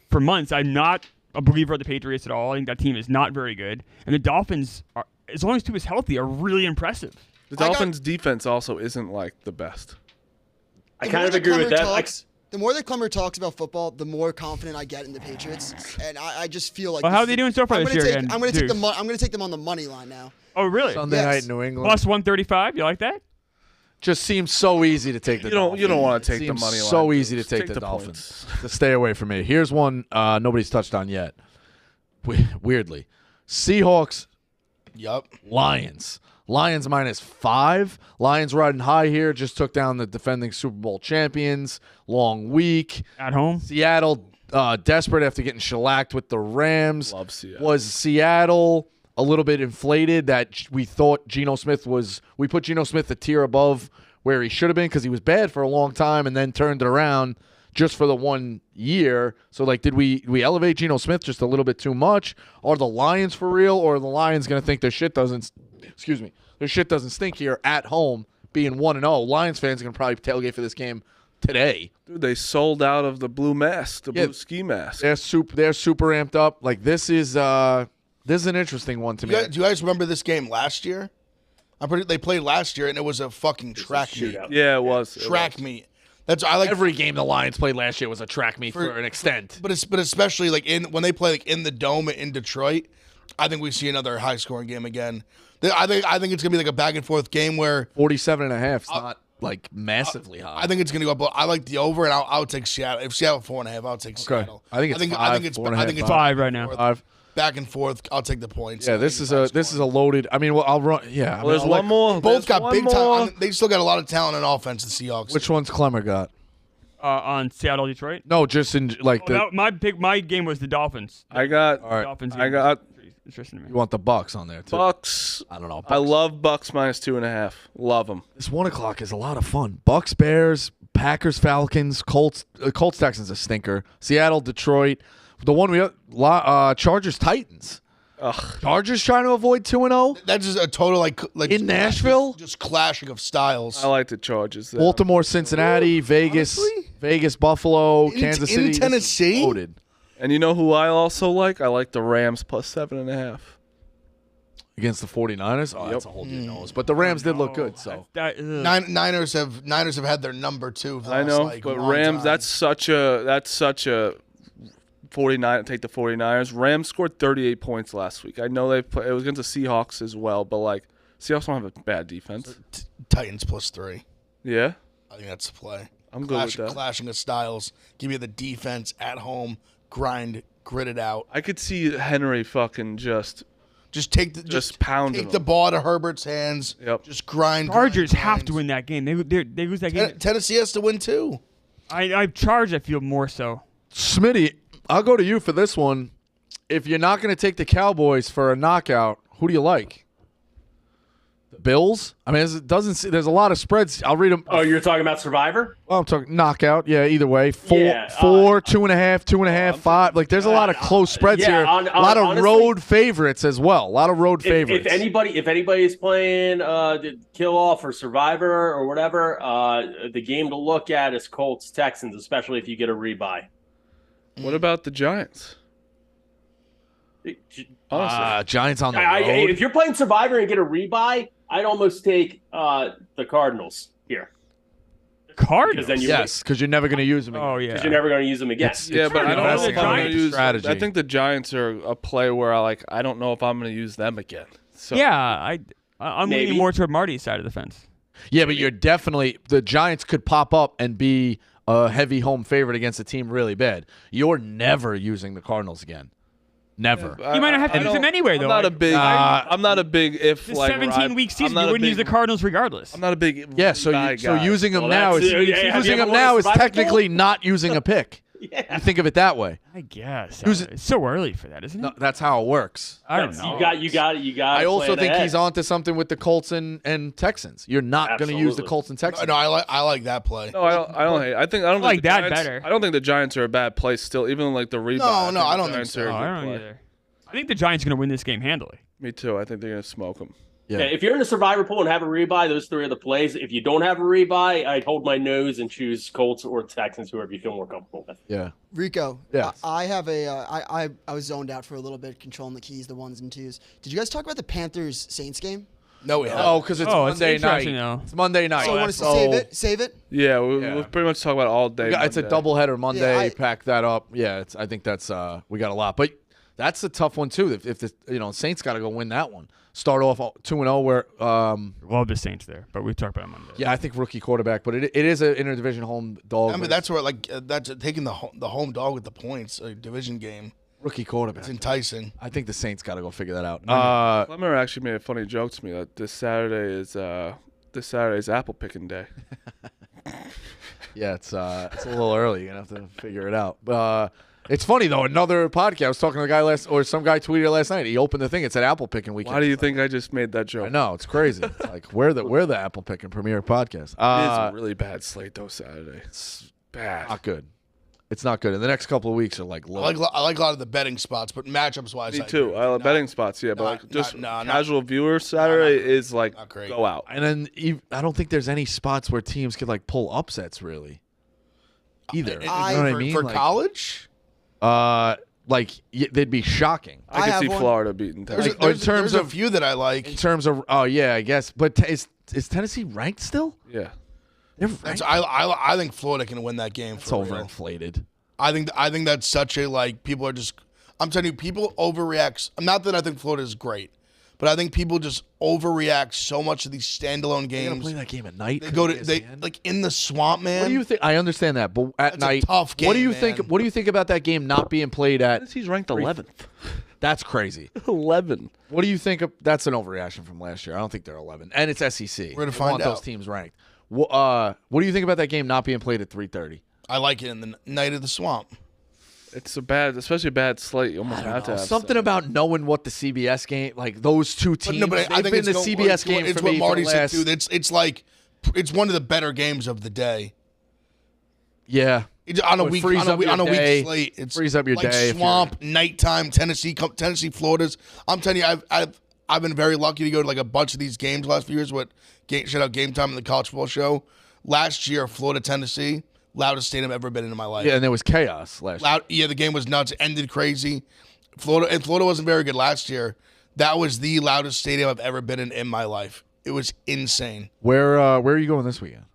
for months I'm not a believer of the Patriots at all. I think that team is not very good, and the Dolphins are, as long as Tua is healthy, are really impressive. The Dolphins' defense also isn't like the best. I kind of agree with that. The more that Clemmer talks about football, the more confident I get in the Patriots, and I just feel like. Well, how are they doing so far this year? I'm going to take them. I'm going to take them on the money line now. Oh, really? Sunday night in New England. Plus 135. You like that? Just seems so easy to take the Dolphins. You don't want to take the money line. So easy to take the Dolphins. To stay away from me. Here's one nobody's touched on yet. Weirdly, Seahawks. Yep. Lions -5. Lions riding high here. Just took down the defending Super Bowl champions. Long week. At home. Seattle desperate after getting shellacked with the Rams. Love Seattle. Was Seattle a little bit inflated that we thought Geno Smith was – we put Geno Smith a tier above where he should have been because he was bad for a long time and then turned it around just for the 1 year. So, did we elevate Geno Smith just a little bit too much? Are the Lions for real, or are the Lions going to think their shit doesn't stink here at home being 1-0? Lions fans are going to probably tailgate for this game today. Dude, they sold out of the blue mask, blue ski mask. They're super amped up. This is an interesting one to me. Do you guys remember this game last year? They played last year, and it was a fucking track meet. Yeah, it was. Track meet. I like every game the Lions played last year was a track meet for an extent. But especially when they play in the Dome in Detroit, I think we see another high scoring game again. I think it's gonna be a back and forth game where 47.5 is not massively high. I think it's gonna go up. I like the over, and I'll take Seattle. If Seattle 4.5, I'll take Seattle. I think it's 5 right now. 5. Back and forth. I'll take the points. Yeah, this is a loaded. I mean, I'll run. Yeah, well, there's one more. Both got big talent. They still got a lot of talent on offense. The Seahawks. Which one's Clemmer got? On Seattle, Detroit. No, just in my game was the Dolphins. I got. Dolphins. Interesting to me. You want the Bucks on there too? Bucks. I don't know. I love Bucks -2.5. Love them. This 1 o'clock is a lot of fun. Bucks, Bears, Packers, Falcons, Colts. Colts Texans a stinker. Seattle, Detroit. The one we Chargers, Titans. Ugh. Chargers trying to avoid 2-0. That's just a total in Nashville. Just clashing of styles. I like the Chargers. There. Baltimore, Cincinnati, Vegas, Buffalo, Kansas City, in Tennessee. Loaded. And you know who I also like? I like the Rams +7.5. Against the 49ers? Oh, that's a whole dude knows. But the Rams did look good, so. Niners have had their number too. I know, but Rams, time. that's such a 49. Take the 49ers. Rams scored 38 points last week. I know it was against the Seahawks as well, but Seahawks don't have a bad defense. Titans +3. Yeah, I think that's the play. I'm good with that. Clashing of styles. Give you the defense at home. Grit it out. I could see Henry fucking just pound the ball out of Herbert's hands. Yep. Just grind. Chargers have to win that game. They lose that game. Tennessee has to win too. I Chargers. I feel more so. Smitty, I'll go to you for this one. If you're not going to take the Cowboys for a knockout, who do you like? Bills. I mean, it doesn't. There's a lot of spreads. I'll read them. Oh, you're talking about Survivor? Oh, I'm talking knockout. Yeah, either way. Four, Yeah, 2.5, 2.5, 5. Like, there's a lot of close spreads here. A lot of honestly, road favorites as well. A lot of road favorites. If anybody is playing Kill Off or Survivor or whatever, the game to look at is Colts Texans, especially if you get a rebuy. What about the Giants? Honestly. Giants on the road. If you're playing Survivor and get a rebuy, I'd almost take the Cardinals here. Cardinals? Because you're never going to use them again. Oh, yeah. Because you're never going to use them again. Yeah, but I don't know if I'm going to use strategy. I think the Giants are a play where I don't know if I'm going to use them again. So Yeah, I'm Maybe. leaning more toward Marty's side of the fence. Yeah, but you're definitely – the Giants could pop up and be a heavy home favorite against a team really bad. You're never using the Cardinals again. Never. You might not have to use them anyway, though. I'm not a big if The like 17-week season, you wouldn't use the Cardinals regardless. I'm not a big So using them Well, now that's- is have using you ever them won a now is Survivor technically not using a pick. Yeah. You think of it that way. I guess. Who's- It's so early for that, isn't it? No, that's how it works. I don't know. You got. I also think he's onto something with the Colts and Texans. You're not going to use the Absolutely. Colts and Texans. No, I like that play. No, I don't hate. I don't like think the that Giants, better. I don't think the Giants are a bad play still, even like the rebound. No, I don't think so. No, I don't either. I think the Giants are going to win this game handily. Me too. I think they're gonna smoke them. Yeah. Yeah, if you're in a Survivor pool and have a rebuy, those three are the plays. If you don't have a rebuy, I'd hold my nose and choose Colts or Texans, whoever you feel more comfortable with. Yeah. Rico, Yes. I have I was zoned out for a little bit, controlling the keys, the ones and twos. Did you guys talk about the Panthers Saints game? No, we haven't. Oh, because it's Oh, it's Monday night. interesting, though. It's Monday night. So I want to save it. Yeah, we'll pretty much talk about it all day. It's a Monday. doubleheader Monday. Yeah, I- Pack that up. Yeah, I think that's we got a lot, but that's a tough one too. If the Saints got to go win that one, start off 2-0. Where Love the Saints there, but we talked about it Monday. yeah, I think rookie quarterback, but it is an interdivision home dog. I mean, that's where that's taking the home dog with the points, a division game. rookie quarterback. It's enticing. I think the Saints got to go figure that out. Clemmer actually made a funny joke to me that this Saturday is apple picking day. Yeah, it's a little early. You're gonna have to figure it out. It's funny though. Another podcast. I was talking to a guy some guy tweeted last night. He opened the thing. It said apple picking weekend. Why do you think I just made that I joke? know it's crazy. It's like we're the apple picking premier podcast. It is a really bad slate though. Saturday. It's Bad. not good. It's not good. And the next couple of weeks are like low. I like a lot of the betting spots, but matchups wise, Me too. I like betting spots. Yeah, but Not- like just not- casual viewers Saturday is like not great. go out. And then I don't think there's any spots where teams could like pull upsets really. Either. You know what I mean? For Like, college. they'd be shocking. I I have could see one. Florida beating There's, Texas. a, there's, in terms there's of- a few that I like. In terms of I guess. But is Tennessee ranked still? Yeah. They're ranked. I think Florida can win that game. It's For real. overinflated. I think that's such a people are just. I'm telling you, people overreact. Not that I think Florida is great, but I think people just overreact so much to these standalone They gotta games. play that game at night. They go to like in the swamp, man. What do you think? I understand that, but at That's a night, tough what do game, you think? man. What do you think about that game not being played at? Tennessee's ranked 11th. That's crazy. 11. What do you think? That's an overreaction from last year. I don't think they're 11, and it's SEC. We're gonna They find want those out. teams ranked. What do you think about that game not being played at 3:30? I like it in the night of the swamp. It's especially a bad slate. You almost have to have Something about knowing what the CBS game, like those two teams. But I they've think been it's the going- CBS game It's for what me Marty for the said last, too. It's like it's one of the better games of the day. Yeah. On a It week, frees on a up week, your on a day. week slate, it's Frees up your like day if swamp, nighttime, Tennessee, Florida's. I'm telling you, I've been very lucky to go to like a bunch of these games the last few years. Shout out Game Time in the College Football Show. Last year, Florida, Tennessee, loudest stadium I've ever been in my life. Yeah, and there was chaos last year. Yeah, the game was nuts. It ended crazy. Florida wasn't very good last year. That was the loudest stadium I've ever been in my life. It was insane. Where are you going this weekend?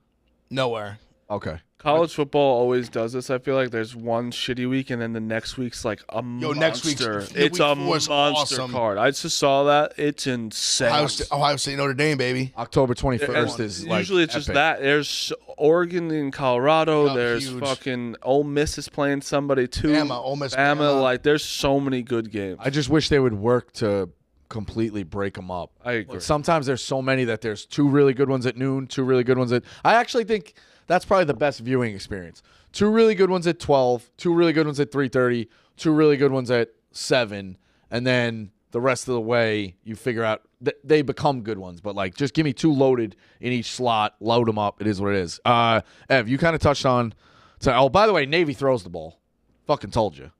Nowhere. Okay. College football always does this. I feel like there's one shitty week, and then the next week's like a monster. next week's- it's week a 4 is monster awesome. card. I just saw that. It's insane. Ohio State, Notre Dame, baby. October 21st is like Usually it's just epic. that. There's Oregon and Colorado. Yeah, There's huge. fucking Ole Miss is playing somebody too. Ole Miss, Bama. Bama. Like there's so many good games. I just wish they would work to completely break them up. I agree. But sometimes there's so many that there's two really good ones at noon, two really good ones at. I actually think that's probably the best viewing experience. Two really good ones at 12, two really good ones at 3:30, two really good ones at 7, and then the rest of the way, you figure out they become good ones. But, like, just give me 2 loaded in each slot, load them up. It is what it is. Ev, you kind of touched on by the way, Navy throws the ball. Fucking told you.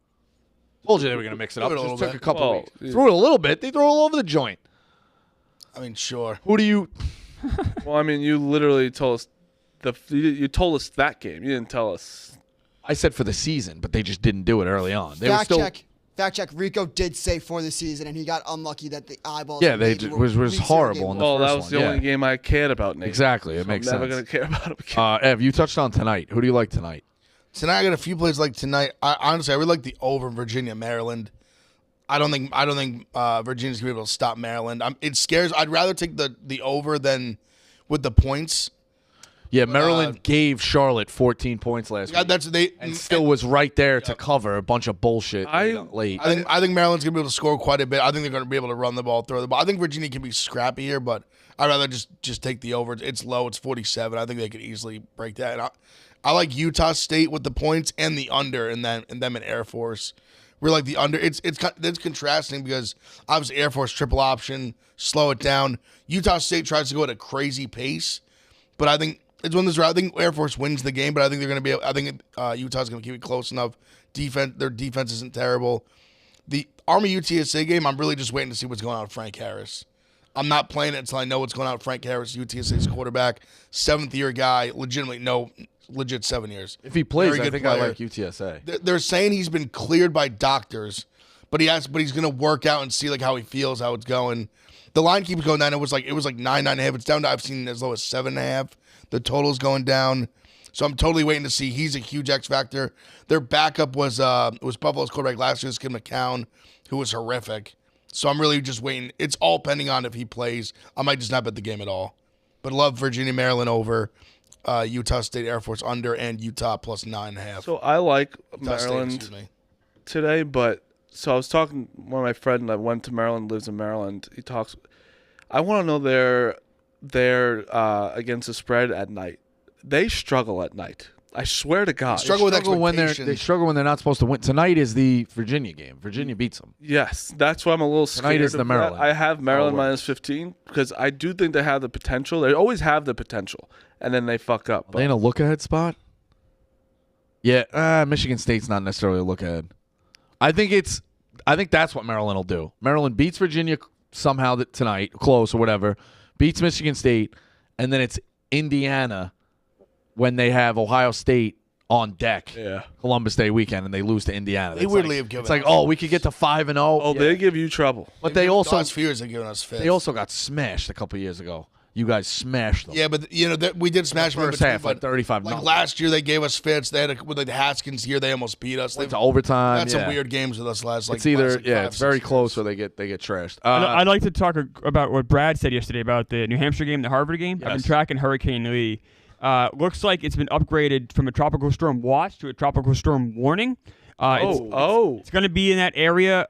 Told you they were going to mix it up. It just took a couple weeks. Threw it a little bit. They throw it all over the joint. I mean, sure. Who do you... Well, I mean, you literally told us you told us that game. You didn't tell us. I said for the season, but they just didn't do it early on. Fact check. Rico did say for the season, and he got unlucky that the eyeballs. Yeah, was horrible. In the first that was one. the only game I cared about, Nate. Exactly, it makes sense. I'm never gonna care about it again. Ev, you touched on tonight. Who do you like tonight? Tonight I got a few plays like tonight. Honestly, I really like the over in Virginia, Maryland. I don't think Virginia's gonna be able to stop Maryland. It scares. I'd rather take the over than with the points. Yeah, Maryland gave Charlotte 14 points last week. And still was right there to cover a bunch of bullshit late. I think Maryland's going to be able to score quite a bit. I think they're going to be able to run the ball, throw the ball. I think Virginia can be scrappy here, but I'd rather just take the over. It's low. It's 47. I think they could easily break that. And I like Utah State with the points and the under and them in Air Force. We like the under. It's contrasting because obviously Air Force triple option, slow it down. Utah State tries to go at a crazy pace, but I think it's one of those. I think Air Force wins the game, but I think they're going to be. I think Utah's going to keep it close enough. Their defense isn't terrible. The Army UTSA game, I'm really just waiting to see what's going on with Frank Harris. I'm not playing it until I know what's going on with Frank Harris, UTSA's quarterback, 7th-year guy, legit 7 years. If he plays, I think I like UTSA. They're saying he's been cleared by doctors, but he's going to work out and see like how he feels, how it's going. The line keeps going down. It was like 9.5. It's down to I've seen as low as 7.5. The total's going down. So I'm totally waiting to see. He's a huge X factor. Their backup was Buffalo's quarterback last year, Kim McCown, who was horrific. So I'm really just waiting. It's all pending on if he plays. I might just not bet the game at all. But love Virginia, Maryland over, Utah State Air Force under, and Utah plus 9.5. So I like Maryland today, but so I was talking to one of my friends that went to Maryland, lives in Maryland. He talks. I want to know their against the spread at night. They struggle at night. I swear to God. They struggle when they're not supposed to win. Tonight is the Virginia game. Virginia beats them. Yes, that's why I'm a little scared. Tonight is the Maryland. I have Maryland minus 15 because I do think they have the potential. They always have the potential, and then they fuck up. Are they in a look-ahead spot? Yeah, Michigan State's not necessarily a look-ahead. I think that's what Maryland will do. Maryland beats Virginia somehow tonight, close or whatever, beats Michigan State, and then it's Indiana when they have Ohio State on deck, Columbus Day weekend, and they lose to Indiana. They weirdly have given us. It's like, we could get to 5-0. Oh, they give you trouble. But they also last few years have given us fits. They also got smashed a couple years ago. You guys smashed them. Yeah, but we did smash them first half, like 35. Like last year, they gave us fits. They had with the Haskins year, they almost beat us. Went to overtime. They had some weird games with us last. It's either it's very close or they get trashed. I'd like to talk about what Brad said yesterday about the New Hampshire game, the Harvard game. Yes. I've been tracking Hurricane Lee. Looks like it's been upgraded from a tropical storm watch to a tropical storm warning. It's going to be in that area,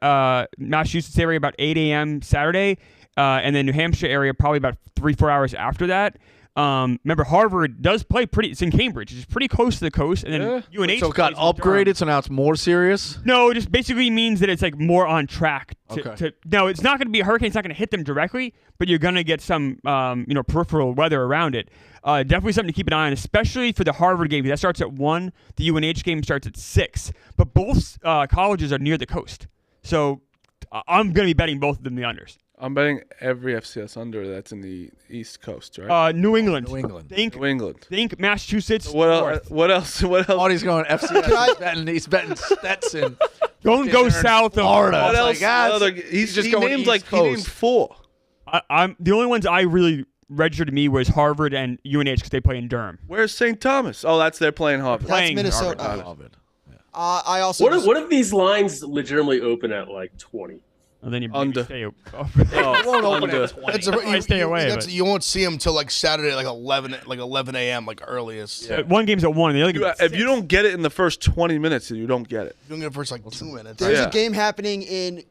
Massachusetts area, about 8 a.m. Saturday, and then New Hampshire area probably about 3-4 hours after that. Remember, Harvard does play it's in Cambridge. It's pretty close to the coast, and then UNH. So it got upgraded, so now it's more serious? No, it just basically means that it's like more on track. No, it's not going to be a hurricane. It's not going to hit them directly, but you're going to get some peripheral weather around it. Definitely something to keep an eye on, especially for the Harvard game. That starts at 1. The UNH game starts at 6. But both colleges are near the coast. So I'm going to be betting both of them the unders. I'm betting every FCS under that's in the East Coast, right? New England. New England. Think Massachusetts. What else? Audie's going FCS. He's betting Stetson. Don't go south of Florida. What else? He named 4. I'm the only ones I really registered to me was Harvard and UNH because they play in Durham. Where's St. Thomas? Oh, they're playing Harvard. That's Minnesota. Harvard. I also. What if these lines legitimately open at like 20? And then you under. Stay. Won't open at 20. Stay away. You won't see them till like Saturday, like 11 a.m. like earliest. Yeah. One game's at 1. The other game. If you don't get it in the first 20 minutes, you don't get it. You don't get it first like 2 minutes. There's a game happening in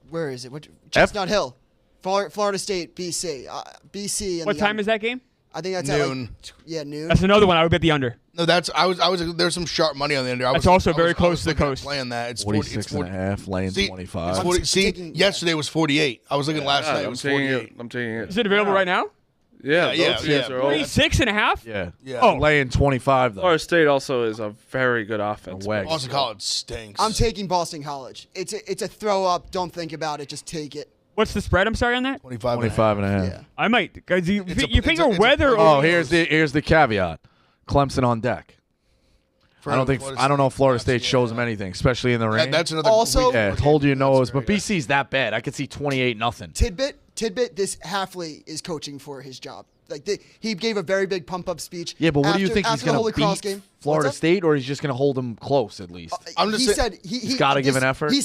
where is it? Chestnut Hill, Florida State, BC. BC. What time is that game? I think that's Noon. At noon. That's another one I would bet the under. No, there's some sharp money on the under. That's also very close to the coast. Playing that, it's 46.5, laying 25. Yesterday was 48. I was looking last night. It was 48. I'm taking it. Is it available right now? Yeah, Yeah, both yeah. teams are all- 46.5? Yeah. Yeah. Oh. Laying 25, though. Florida State also is a very good offense. Wags. Boston College stinks. I'm taking Boston College. It's a throw up. Don't think about it. Just take it. What's the spread? I'm sorry on that. 25 and a half. Yeah. I might. Guys, you It's a- figure it's a- weather. Oh, over- here's the caveat. Clemson on deck. I don't know if Florida State shows them anything, especially in the rain. That's another. Also- Yeah, told you knows, but very BC's that bad. I could see 28-0. Tidbit. This Hafley is coaching for his job. Like he gave a very big pump up speech. Yeah, but what do you think he's after the going Holy to Cross beat game? Florida What's up? State, or he's just going to hold them close at least? He said he's gotta give an effort. He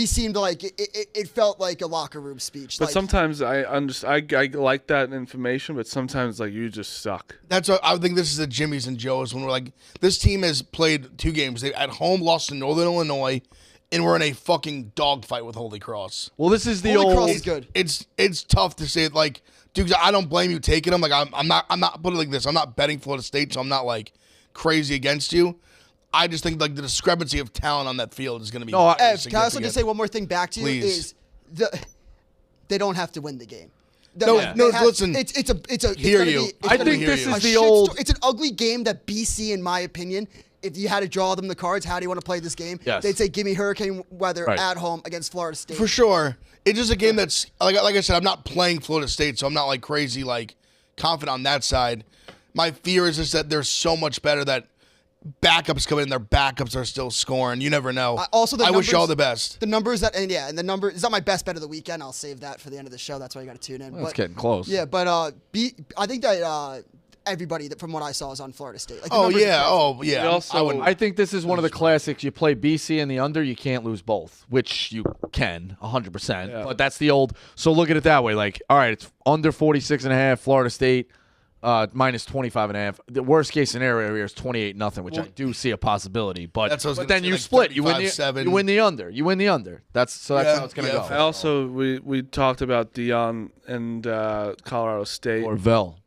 seemed like it felt like a locker room speech. But like, sometimes I like that information, but sometimes like you just suck. That's what I think. This is the Jimmys and Joes when we're like, this team has played 2 games. They at home lost to Northern Illinois, and we're in a fucking dogfight with Holy Cross. Well, this is the Holy old. Cross is good. It's tough to say it like, dude. I don't blame you taking them. Like I'm not put it like this. I'm not betting Florida State, so I'm not like crazy against you. I just think like the discrepancy of talent on that field is going to be. No, Ev, can I also just say one more thing back to you? Please. They don't have to win the game. Listen. It's a. Hear you. I think this is the old. It's an ugly game that BC, in my opinion, if you had to draw them the cards, how do you want to play this game? Yes. They'd say, give me hurricane weather Right. at home against Florida State. For sure. It's just a game that's like I said, I'm not playing Florida State, so I'm not like crazy like confident on that side. My fear is just that they're so much better that backups come in, their backups are still scoring. You never know. I wish you all the best. The numbers and the number is not my best bet of the weekend. I'll save that for the end of the show. That's why you got to tune in. It's getting close. Yeah, but I think that everybody from what I saw is on Florida State. Like, the Oh numbers are crazy. yeah. We also- I wouldn't. I think this is one of the classics. You play BC in the under, you can't lose both, which you can 100%. Yeah. But that's the old. So look at it that way. Like, all right, it's under 46.5. Florida State minus 25.5. The worst case scenario here is 28-0, which I do see a possibility. But That's what I was but gonna then say, you like split. You win 35-7. you win the under. You win the under. That's how it's gonna Yeah. go. I also we talked about Dion and Colorado State. Or Vel.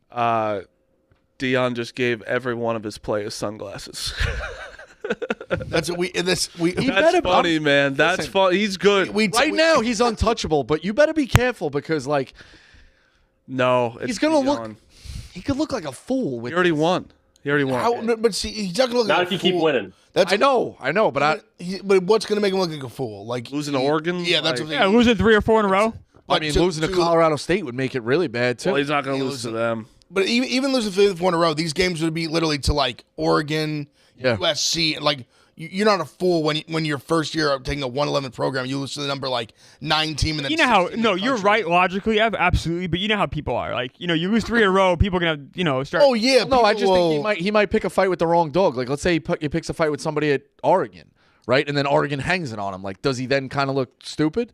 Dion just gave every one of his players sunglasses. That's what we. That's better- funny, man. That's Listen, fun. He's good. Right now he's untouchable, but you better be careful because like No, it's he's gonna Dion. look. He could look like a fool with. He already won. He already won. But see, he's not gonna look Not like if a you keep fool. winning. That's I know, but But what's gonna make him look like a fool? Like Losing to Oregon? Yeah, that's Like- what Yeah, losing 3 or 4 in a row. I mean, losing to Colorado State would make it really bad too. Well, he's not going to lose to them. But even losing 3-4 in a row, these games would be literally to like Oregon, Yeah. USC, and like you're not a fool when your first year of taking a 111 program, you lose to the number like 9 team and then You know how? 16 in No, the you're country. right logically, absolutely. But you know how people are. Like, you lose 3 in a row, people are gonna, start. Oh yeah, No, I just people think will- he might pick a fight with the wrong dog. Like, let's say he picks a fight with somebody at Oregon, right? And then Oregon hangs it on him. Like, does he then kind of look stupid?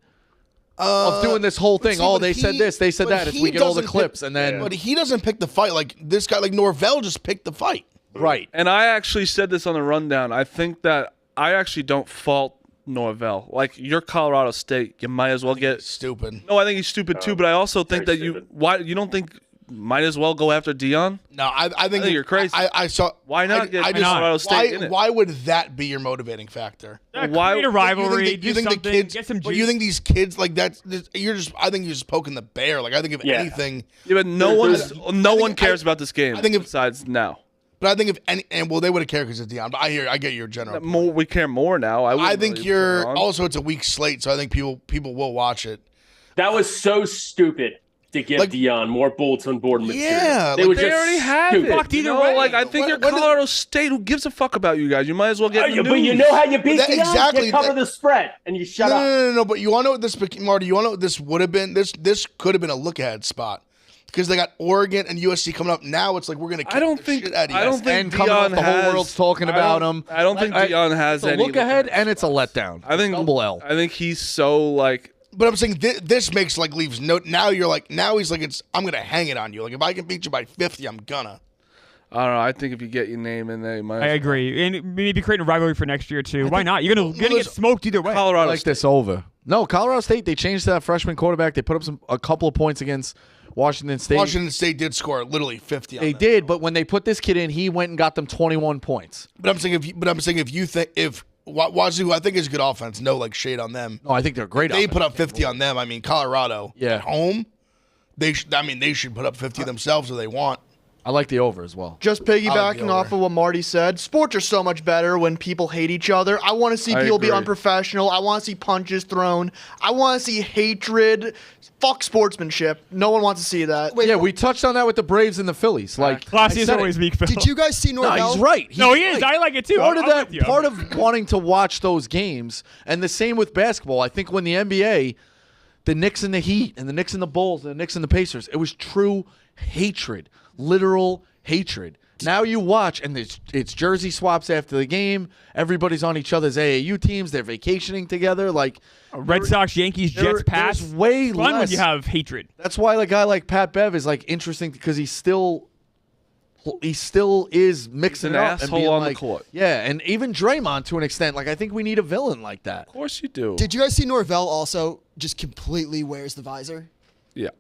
Of doing this whole thing. see, Oh, but they he- said this, they said but that. If he we get all the doesn't clips, pick- and then But he doesn't pick the fight. Like this guy, like Norvell, just picked the fight. right. And I actually said this on the rundown. I think that I actually don't fault Norvell. Like, you're Colorado State. You might as well get. Stupid. No, I think he's stupid too, but I also think that very stupid. you don't think might as well go after Dion? No, I think you're crazy. I saw. Why not get I just, Colorado State in it? Why would that be your motivating factor? Why- create a rivalry, You think do the something, kids? get some But juice. you think these kids like that? I think you're just poking the bear. Like I think if Yeah. anything, Yeah, but no one cares about this game. I think if- besides now. but I think if any, and well, they would have cared because it's Dion. But I get your general. More, we care more now. I wouldn't think really you're put it on. also it's a weak slate, so I think people will watch it. That was so stupid to give Like- Dion more bulletin board material. Yeah, they like were They just already have stupid. it. Fucked either You know, way. Like, I think When- you're when did- Colorado State. Who gives a fuck about you guys? You might as well get in the But you news. know how you beat That- Dion? exactly, You cover that- the spread and you shut No, up. no. But you want to know what this, Marty? You want to know what this would have been? This could have been a look ahead spot because they got Oregon and USC coming up. Now it's like we're gonna. Kick I don't the think. shit out of you I don't guys. think And coming off Dion the whole has- world's talking about him. I don't think Dion has It's a any look ahead, and it's a letdown. I think double L. I think he's so like. But I'm saying this makes like leaves no. Now you're like now he's like I'm gonna hang it on you. Like if I can beat you by 50, I'm gonna. I don't know. I think if you get your name in there, you might. I agree, and maybe creating a rivalry for next year too. Why not? You're gonna get smoked either way. I Colorado like State. this over. No, Colorado State. They changed that freshman quarterback. They put up a couple of points against Washington State. Washington State did score literally 50 on They them. did, but when they put this kid in, he went and got them 21 points. But I'm saying if Wazoo, I think is good offense. No, like shade on them. No, I think they're great. They put up 50 on them. I mean, Colorado at home, they should put up 50 themselves if they want. I like the over as well. Just piggybacking off of what Marty said, sports are so much better when people hate each other. I want to see people be unprofessional. I want to see punches thrown. I want to see hatred. Fuck sportsmanship. No one wants to see that. Yeah, we touched on that with the Braves and the Phillies. Like, Classy is always weak. Phil. Did you guys see Norvell? No, he's right. No, he is. I like it too. Part of wanting to watch those games, and the same with basketball. I think when the NBA, the Knicks and the Heat, and the Knicks and the Bulls, and the Knicks and the Pacers, it was true hatred, literal hatred. Now you watch, and it's jersey swaps after the game. Everybody's on each other's AAU teams. They're vacationing together. Like Red Sox, Yankees, Jets, Pats. There's way fun less. when you have hatred. That's why a guy like Pat Bev is like interesting because he still is mixing He's it an up and asshole being on the like, court. yeah, and even Draymond to an extent. Like I think we need a villain like that. Of course you do. Did you guys see Norvell also just completely wears the visor? Yeah.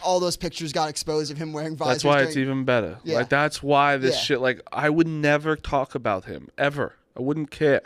All those pictures got exposed of him wearing visors. That's why it's even better. Yeah. Like that's why this Yeah. shit. Like I would never talk about him ever. I wouldn't care.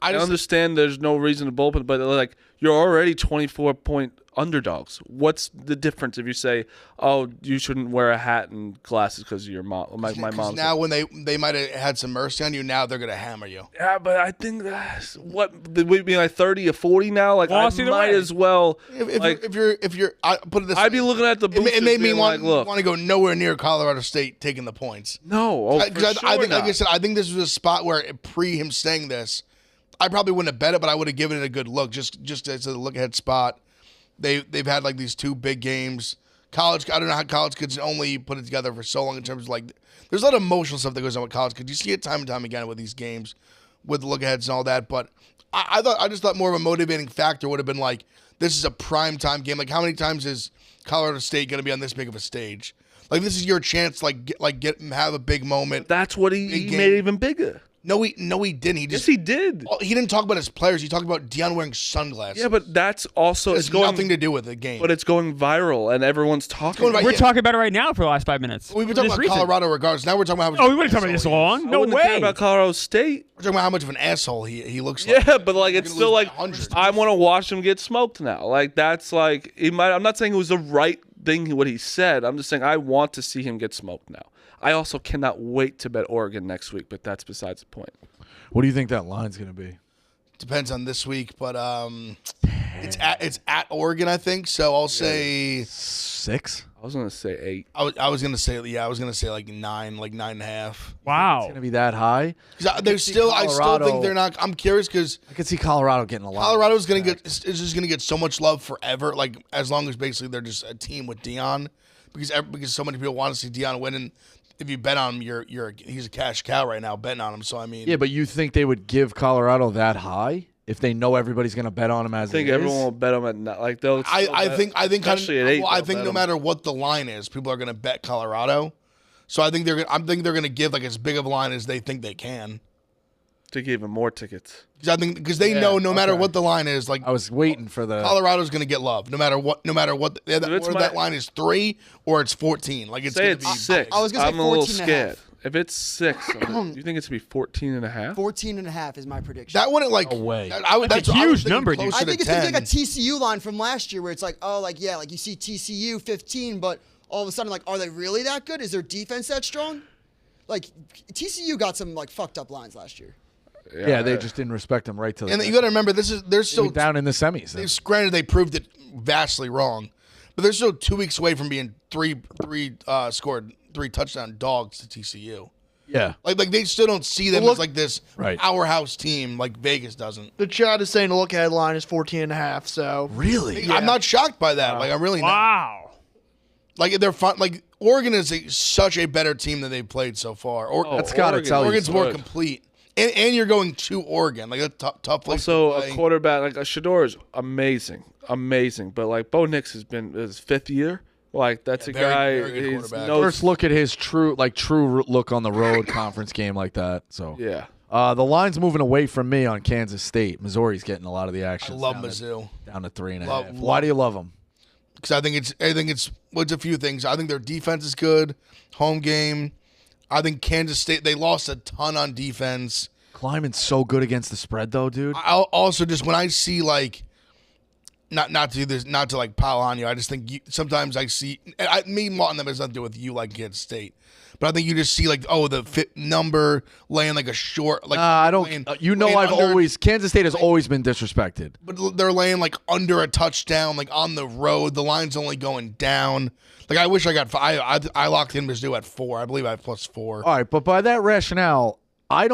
I understand there's no reason to bullpen, but like you're already 24-point underdogs. What's the difference if you say, "Oh, you shouldn't wear a hat and glasses because of your mom"? My mom's Now when they might have had some mercy on you, now they're gonna hammer you. Yeah, but I think that's what did we be like 30 or 40 now? Like I might as well. If you're, I put it this. I'd way. be looking at the boosters It made me being want like, look, to go nowhere near Colorado State taking the points. no, I think, not. like I said, I think this was a spot where pre him saying this, I probably wouldn't have bet it, but I would have given it a good look, just as a look ahead spot. They've had like these two big games. College, I don't know how college kids only put it together for so long in terms of like, there's a lot of emotional stuff that goes on with college kids. You see it time and time again with these games, with the look aheads and all that. But I just thought more of a motivating factor would have been like, this is a prime time game. Like how many times is Colorado State going to be on this big of a stage? Like this is your chance, have a big moment. That's what he made it even bigger. No, he didn't. Yes, he did. He didn't talk about his players. He talked about Deion wearing sunglasses. Yeah, but that's also it's nothing to do with the game. But it's going viral, and everyone's talking. We're talking about it right now for the last 5 minutes. We've been talking about Colorado regardless. Now we're talking about how much. Oh, we wouldn't talk about this long. No way. Care about Colorado State. We're talking about how much of an asshole he looks like. Yeah, but like it's still like I want to watch him get smoked now. Like that's like he might. I'm not saying it was the right thing what he said. I'm just saying I want to see him get smoked now. I also cannot wait to bet Oregon next week, but that's besides the point. What do you think that line's going to be? Depends on this week, but it's at Oregon, I think. So I'll say 6. I was gonna say 8. I was gonna say like 9, like 9.5. Wow, It's going to be that high. I still think they're not. I'm curious because I could see Colorado getting a lot. Colorado's is just gonna get so much love forever. Like as long as basically they're just a team with Deion, because so many people want to see Deion win. And if you bet on him, he's a cash cow right now betting on him. So I mean, Yeah, but you think they would give Colorado that high if they know everybody's going to bet on him as I think it is? everyone will bet them at like they'll. I think especially at 8. I think no matter what the line is, people are going to bet Colorado. So I think they're going to give like as big of a line as they think they can. to give even more tickets. Because they know no matter what the line is, like I was waiting for the Colorado's going to get love no matter what. That line is 3 or it's 14. Like it's Say going to it's be 6. I was gonna say I'm a little 14 and a half. scared. If it's 6, you think it's gonna be 14 and a half? 14.5 is my prediction. That wouldn't like No way. That's a huge number, dude. I think it's gonna be like a 10. TCU line from last year where it's like, oh, like yeah, like you see TCU 15, but all of a sudden, like, are they really that good? Is their defense that strong? Like TCU got some like fucked up lines last year. Yeah, they just didn't respect him right to the And you got to remember, they're still down in the semis. Granted, they proved it vastly wrong, but they're still 2 weeks away from being scored 3 touchdown dogs to TCU. Yeah. Like they still don't see them as like this Right. powerhouse team like Vegas doesn't. The chat is saying the look ahead line is 14.5. So Really? I'm not shocked by that. Like I'm really not. Wow. Like they're fun. Like Oregon is such a better team than they've played so far. That's gotta tell you Oregon's more good. complete, and you're going to Oregon. Like a tough place. Also, to a play. quarterback like a Shador is amazing. But like Bo Nix has been his 5th year. Like that's a guy. very good He's quarterback. First look at his true look on the road conference game like that. So Yeah. the line's moving away from me on Kansas State. Missouri's getting a lot of the action. I love Mizzou. Down to 3.5. Love- Why do you love them? because I think it's a few things. I think their defense is good. Home game. I think Kansas State, they lost a ton on defense. Kleiman's so good against the spread, though, dude. I'll also just when I see like, not to do this, not to like pile on you. I just think sometimes I see me wanting them has nothing to do with you like Kansas State, but I think you just see like the fit number laying like a short like. I don't. Kansas State has always been disrespected, but they're laying like under a touchdown, like on the road. The line's only going down. Like I wish I got. I locked in Mizzou at 4. I believe I have +4. All right, but by that rationale, I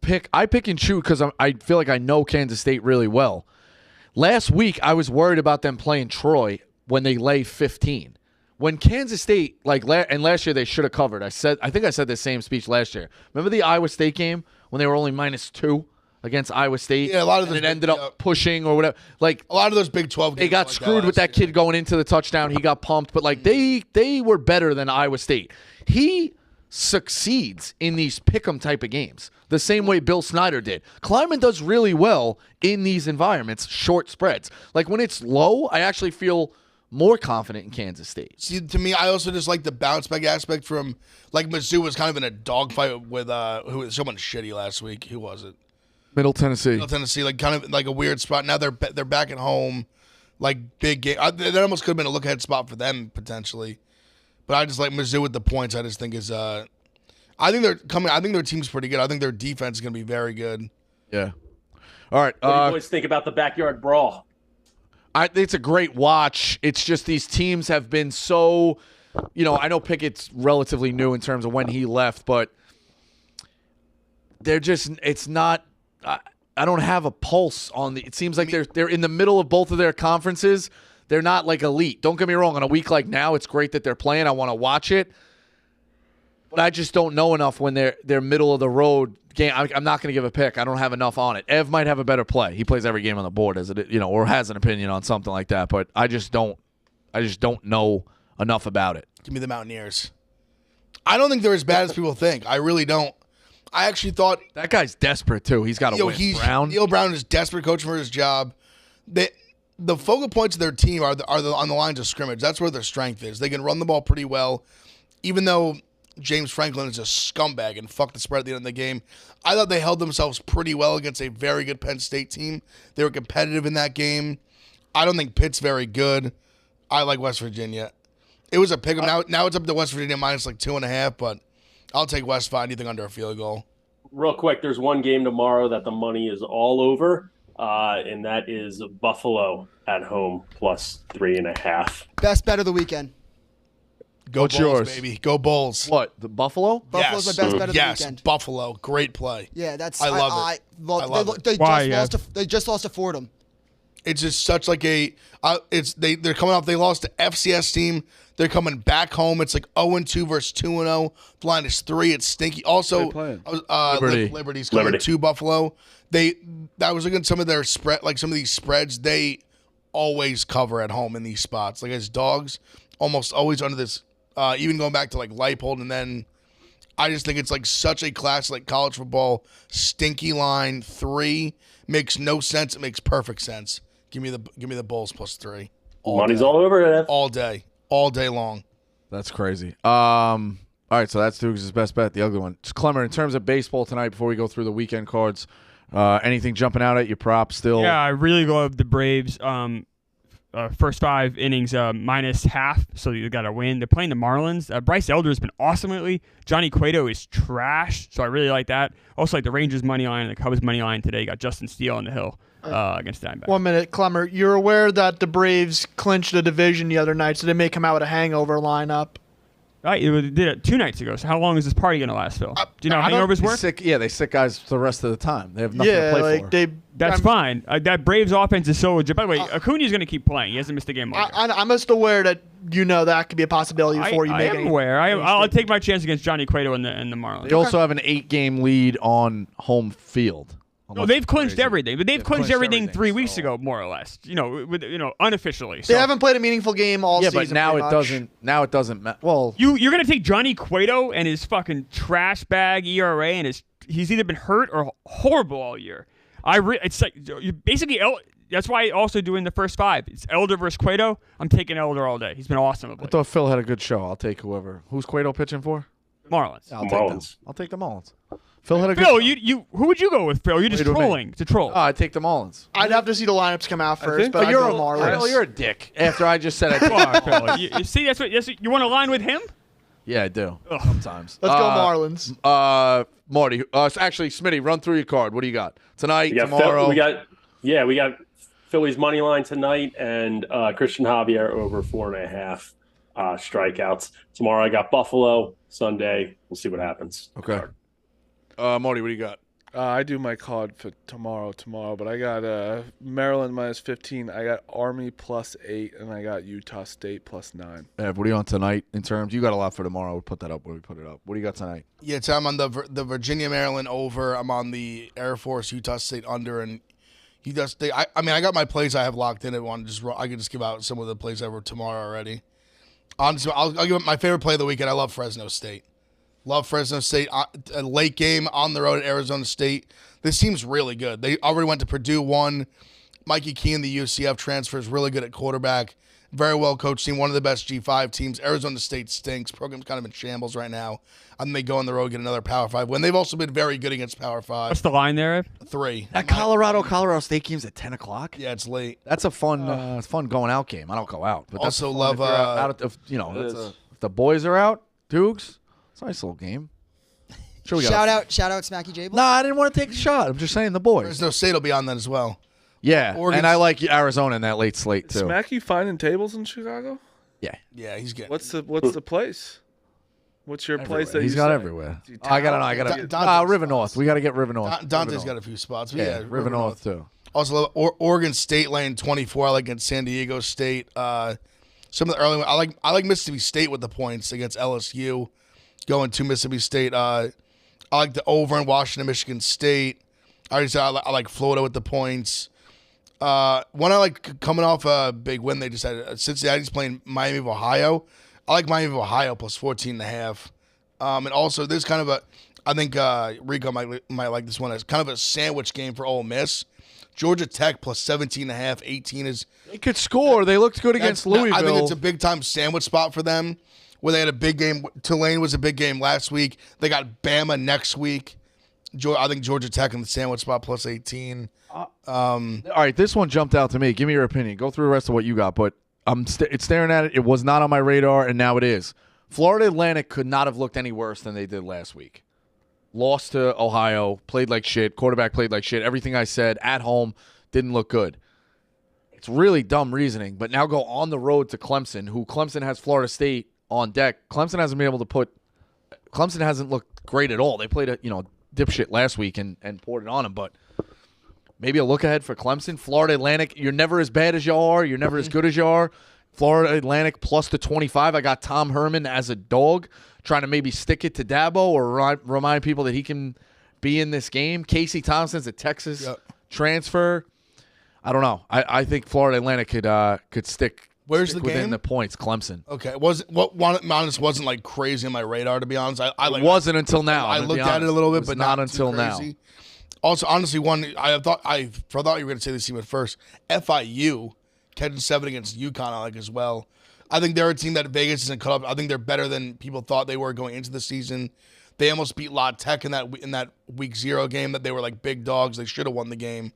pick and choose because I feel like I know Kansas State really well. Last week, I was worried about them playing Troy when they lay 15. When Kansas State, and last year they should have covered. I think I said the same speech last year. Remember the Iowa State game when they were only -2 against Iowa State? Yeah, a lot of those. And it ended up pushing or whatever. Like a lot of those Big 12 games. They got screwed with that kid going into the touchdown. He got pumped, but they were better than Iowa State. He succeeds in these pick'em type of games the same way Bill Snyder did. Kleiman does really well in these environments, short spreads. Like when it's low, I actually feel more confident in Kansas State. See, to me, I also just like the bounce back aspect from like Mizzou was kind of in a dogfight with who was someone shitty last week. Who was it? Middle Tennessee, like kind of like a weird spot. Now they're back at home, like big game. That almost could have been a look ahead spot for them potentially. But I just like Mizzou with the points. I just think is I think they're coming. I think their team's pretty good. I think their defense is going to be very good. Yeah. All right. What do you boys think about the backyard brawl? It's a great watch. It's just these teams have been so, I know Pickett's relatively new in terms of when he left, but it's not. I don't have a pulse on the. It seems like they're in the middle of both of their conferences. They're not like elite. Don't get me wrong. On a week like now, it's great that they're playing. I want to watch it. But I just don't know enough when they're middle of the road game. I'm not going to give a pick. I don't have enough on it. Ev might have a better play. He plays every game on the board or has an opinion on something like that. But I just don't know enough about it. Give me the Mountaineers. I don't think they're as bad as people think. I really don't. I actually thought that guy's desperate too. He's got to win. Brown. Neil Brown is desperate coaching for his job. The focal points of their team are on the lines of scrimmage. That's where their strength is. They can run the ball pretty well, even though James Franklin is a scumbag and fucked the spread at the end of the game. I thought they held themselves pretty well against a very good Penn State team. They were competitive in that game. I don't think Pitt's very good. I like West Virginia. It was a pick 'em. Now it's up to West Virginia minus 2.5, but I'll take West 5, anything under a field goal. Real quick, there's one game tomorrow that the money is all over. And that is Buffalo at home +3.5. Best bet of the weekend. Go What's Bulls, yours? baby. Go Bulls. What, the Buffalo? Buffalo's my best bet of the weekend. Buffalo. Great play. Yeah, that's. I love it. Well, I love it. They just lost to Fordham. It's just such like a. They're coming off. They lost to FCS team. They're coming back home. It's like 0-2 versus 2-0. The line is 3. It's stinky. Also, Liberty's coming to Buffalo. That was against some of their spread, like some of these spreads. They always cover at home in these spots. Like as dogs, almost always under this. Even going back to like Leipold, and then I just think it's like such a class like college football stinky line 3 makes no sense. It makes perfect sense. Give me the Bulls +3. Money's all over it. All day long. That's crazy. All right, so that's Dukes' best bet. The ugly one. Just Clemmer, in terms of baseball tonight, before we go through the weekend cards, anything jumping out at your prop still? Yeah, I really love the Braves. First 5 innings -0.5, so you got to win. They're playing the Marlins. Bryce Elder has been awesome lately. Johnny Cueto is trash, so I really like that. Also like the Rangers money line and the Cubs money line today. You got Justin Steele on the hill against Diamondbacks. 1 minute, Clemmer. You're aware that the Braves clinched a division the other night, so they may come out with a hangover lineup. Right, they did it 2 nights ago. So how long is this party going to last, Phil? Do you know how hangovers work? They sick guys the rest of the time. They have nothing to play for. That's fine. That Braves offense is so legit. By the way, Acuna's going to keep playing. He hasn't missed a game all year. I'm just aware that that could be a possibility before you make it. I am aware. I'll take my chance against Johnny Cueto and the Marlins. They also have an 8-game lead on home field. No, they've clinched everything, but they've clinched everything 3 weeks ago, more or less. Unofficially. They haven't played a meaningful game all season. Yeah, but now it doesn't. Now it doesn't matter. Well, you're gonna take Johnny Cueto and his fucking trash bag ERA and he's either been hurt or horrible all year. It's like basically That's why also doing the first 5. It's Elder versus Cueto. I'm taking Elder all day. He's been awesome. I thought Phil had a good show. I'll take whoever. Who's Cueto pitching for? Marlins. I'll take them. I'll take the Marlins. Phil had a good Phil, show. who would you go with, Phil? You're just trolling. It's a troll. I'd take the Marlins. I'd have to see the lineups come out first, but you're I'd go Marlins. Phil, you're a dick. After I just said Come on, Phil. You see, that's what you want to line with him? Yeah, I do. Sometimes. Let's go Marlins. Marty. Actually, Smitty, run through your card. What do you got tonight? Tomorrow. We got Phillies money line tonight and Christian Javier over 4.5 strikeouts. Tomorrow I got Buffalo. Sunday we'll see what happens. Okay. Marty, what do you got? I do my card for tomorrow, but I got Maryland -15. I got Army +8, and I got Utah State +9. Ev, what are you on tonight in terms? You got a lot for tomorrow. We'll put that up where we put it up. What do you got tonight? Yeah, so I'm on the Virginia Maryland over. I'm on the Air Force Utah State under, and Utah State. I got my plays I have locked in. I can just give out some of the plays I were tomorrow already. Honestly, I'll give it my favorite play of the weekend. I love Fresno State. Love Fresno State. A late game on the road at Arizona State. This team's really good. They already went to Purdue, won. Mikey Keene, the UCF transfer, is really good at quarterback. Very well coached team. One of the best G5 teams. Arizona State stinks. Program's kind of in shambles right now. And they go on the road, get another Power 5 win. They've also been very good against Power 5. What's the line there, Ev? 3. That Colorado State game's at 10 o'clock? Yeah, it's late. That's a fun it's fun going out game. I don't go out. But Also that's love, if you're out if the boys are out, Dukes, it's a nice little game. Sure, Shout out Smacky J. No, I didn't want to take a shot. I'm just saying the boys. Fresno State will be on that as well. Yeah, Oregon's- and I like Arizona in that late slate too. Smacky finding tables in Chicago? Yeah, Yeah, he's good. What's the place? What's your place that he's you got say? everywhere. Do you I gotta. Dante's River North. We gotta get River North. Dante's got a few spots. But Yeah, River North too. Also, love Oregon State lane 24. I like against San Diego State. Some of the early ones. I like Mississippi State with the points against LSU. Going to Mississippi State. I like the over in Washington, Michigan State. I already said I like Florida with the points. One I like coming off a big win they just had. Cincinnati's playing Miami of Ohio. I like Miami of Ohio plus 14.5. And also there's kind of I think Rico might like this one as kind of a sandwich game for Ole Miss. Georgia Tech plus 17.5. 18 is. They could score. They looked good against Louisville. I think it's a big time sandwich spot for them. Where they had a big game. Tulane was a big game last week. They got Bama next week. I think Georgia Tech in the sandwich spot plus 18. All right, this one jumped out to me. Give me your opinion. Go through the rest of what you got, but I'm staring at it. It was not on my radar, and now it is. Florida Atlantic could not have looked any worse than they did last week. Lost to Ohio, played like shit. Quarterback played like shit. Everything I said at home didn't look good. It's really dumb reasoning, but now go on the road to Clemson, who Clemson has Florida State on deck. Clemson hasn't been able to Clemson hasn't looked great at all. They played a dipshit last week and poured it on them, but maybe a look ahead for Clemson. Florida Atlantic, you're never as bad as you are. You're never as good as you are. Florida Atlantic plus the 25. I got Tom Herman as a dog, trying to maybe stick it to Dabo or remind people that he can be in this game. Casey Thompson's a Texas transfer. I don't know. I think Florida Atlantic could stick. Where's stick the within game? the points? Clemson. Okay, wasn't like crazy on my radar to be honest. It wasn't until now. I looked at it a little bit, but not too until now. crazy. Also, honestly, one I thought you were going to say this team at first. FIU catching 7 against UConn, I like as well. I think they're a team that Vegas isn't cut up. I think they're better than people thought they were going into the season. They almost beat La Tech in that week 0 game that they were like big dogs. They should have won the game.